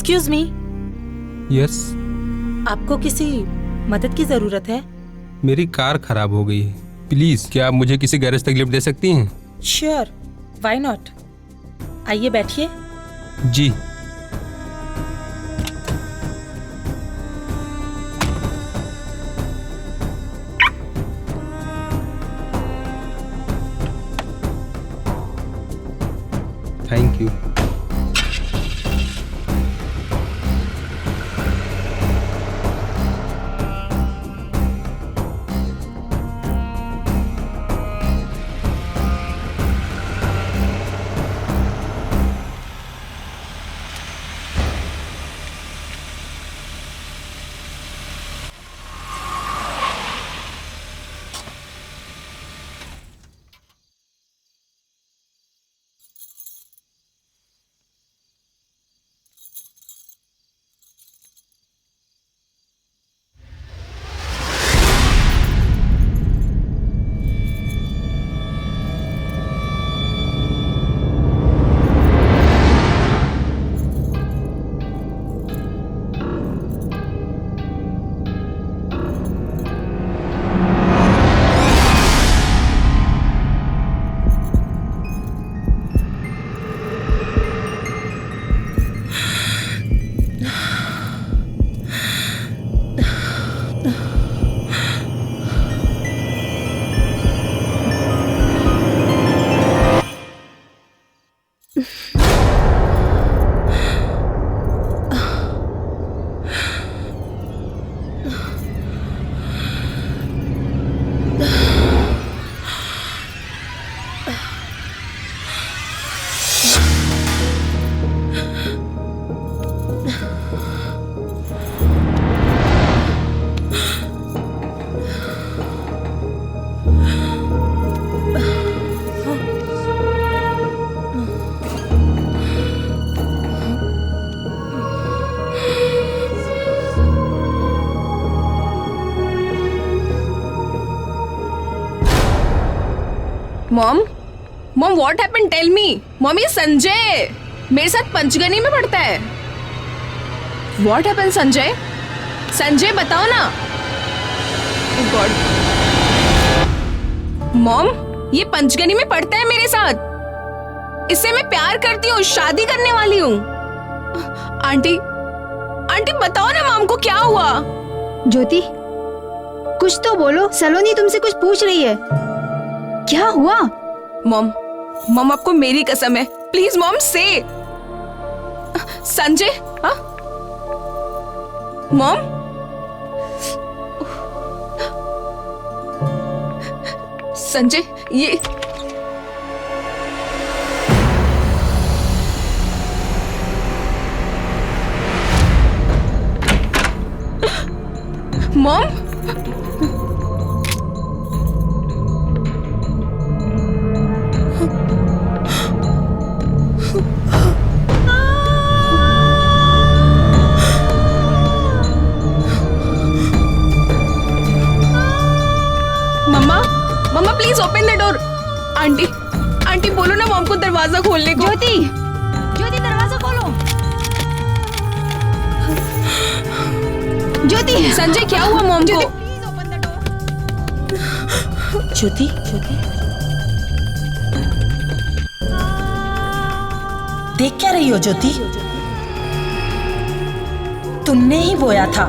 Excuse me. यस। आपको किसी मदद की जरूरत है? मेरी कार खराब हो गई है, प्लीज क्या आप मुझे किसी गैरेज तक लिफ्ट दे सकती हैं? Sure, why not. आइए बैठिए। जी। Thank you. Mom mom what happened tell me. Mom ये संजय मेरे साथ पंचगनी में पढ़ता है। What happened Sanjay? संजय बताओ ना। गॉड मॉम ये पंचगनी में पढ़ता है मेरे साथ। इससे मैं प्यार करती हूँ, शादी करने वाली हूँ। आंटी आंटी बताओ ना मॉम को क्या हुआ। ज्योति कुछ तो बोलो, सलोनी तुमसे कुछ पूछ रही है, क्या हुआ? मॉम मॉम आपको मेरी कसम है, प्लीज मॉम से। संजय मॉम संजय ये मॉम मम्मा please open the door. Aunty aunty बोलो ना मॉम को दरवाजा खोलने को। ज्योति ज्योति दरवाजा खोलो। ज्योति संजय क्या हुआ मॉम को? ज्योति ज्योति देख क्या रही हो ज्योति? तुमने ही बोया था,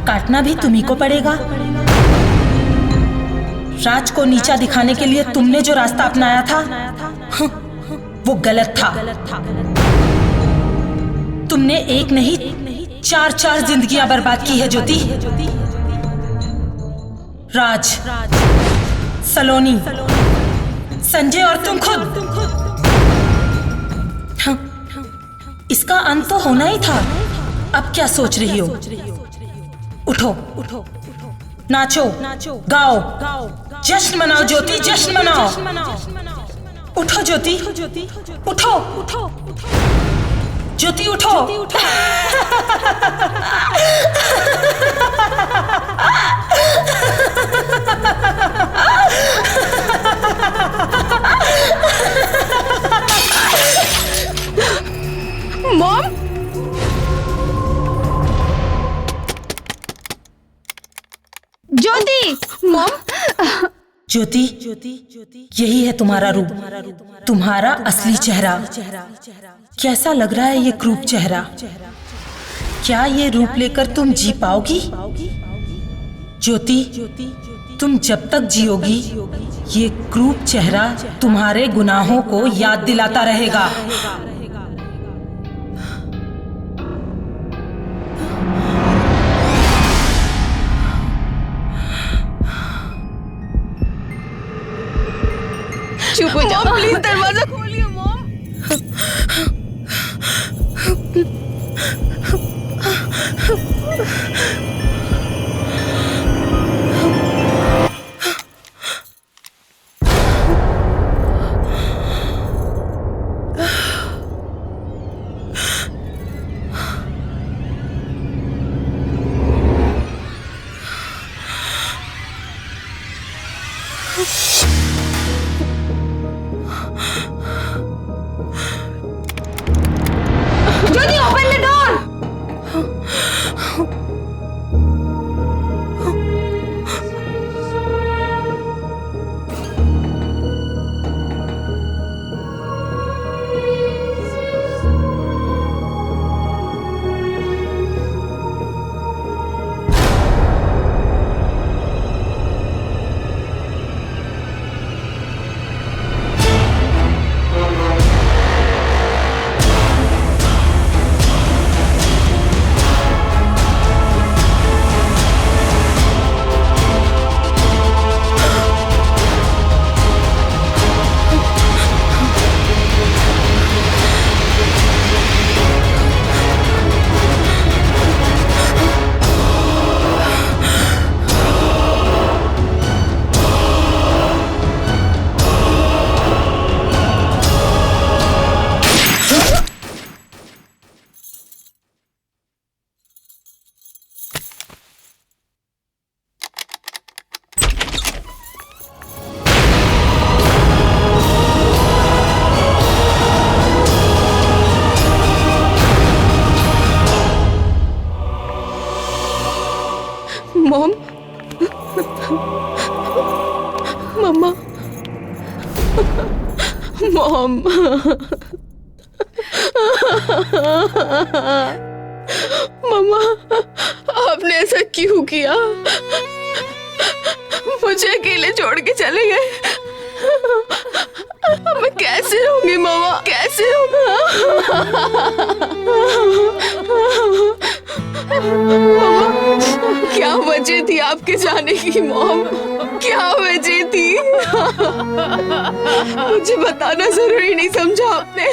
काटना भी तुम्ही को पड़ेगा। राज को नीचा दिखाने के लिए तुमने जो रास्ता अपनाया था वो गलत था। तुमने एक नहीं 4 जिंदगियां बर्बाद की है ज्योति। राज, सलोनी, संजय और तुम खुद। इसका अंत तो होना ही था। अब क्या सोच रही हो? उठो नाचो गाओ, जश्न मनाओ ज्योति, जश्न मनाओ। उठो ज्योति, उठो ज्योति, उठो। मॉम ज्योति मॉम ज्योति यही है तुम्हारा रूप, तुम्हारा असली चेहरा। कैसा लग रहा है ये क्रूप चेहरा? क्या ये रूप लेकर तुम जी पाओगी? ज्योति तुम जब तक जियोगी ये क्रूप चेहरा तुम्हारे गुनाहों को याद दिलाता रहेगा। चुप हो जाओ प्लीज, दरवाजा खोलिए मॉम। मॉम, मम्मा, मॉम, मम्मा, आपने ऐसा क्यों किया? मुझे अकेले छोड़ के चले गए। मैं कैसे रहूंगी मम्मा, कैसे रहूंगा? मम्मा, क्या वजह थी आपके जाने की मॉम? क्या वजह थी? मुझे बताना जरूरी नहीं समझा आपने?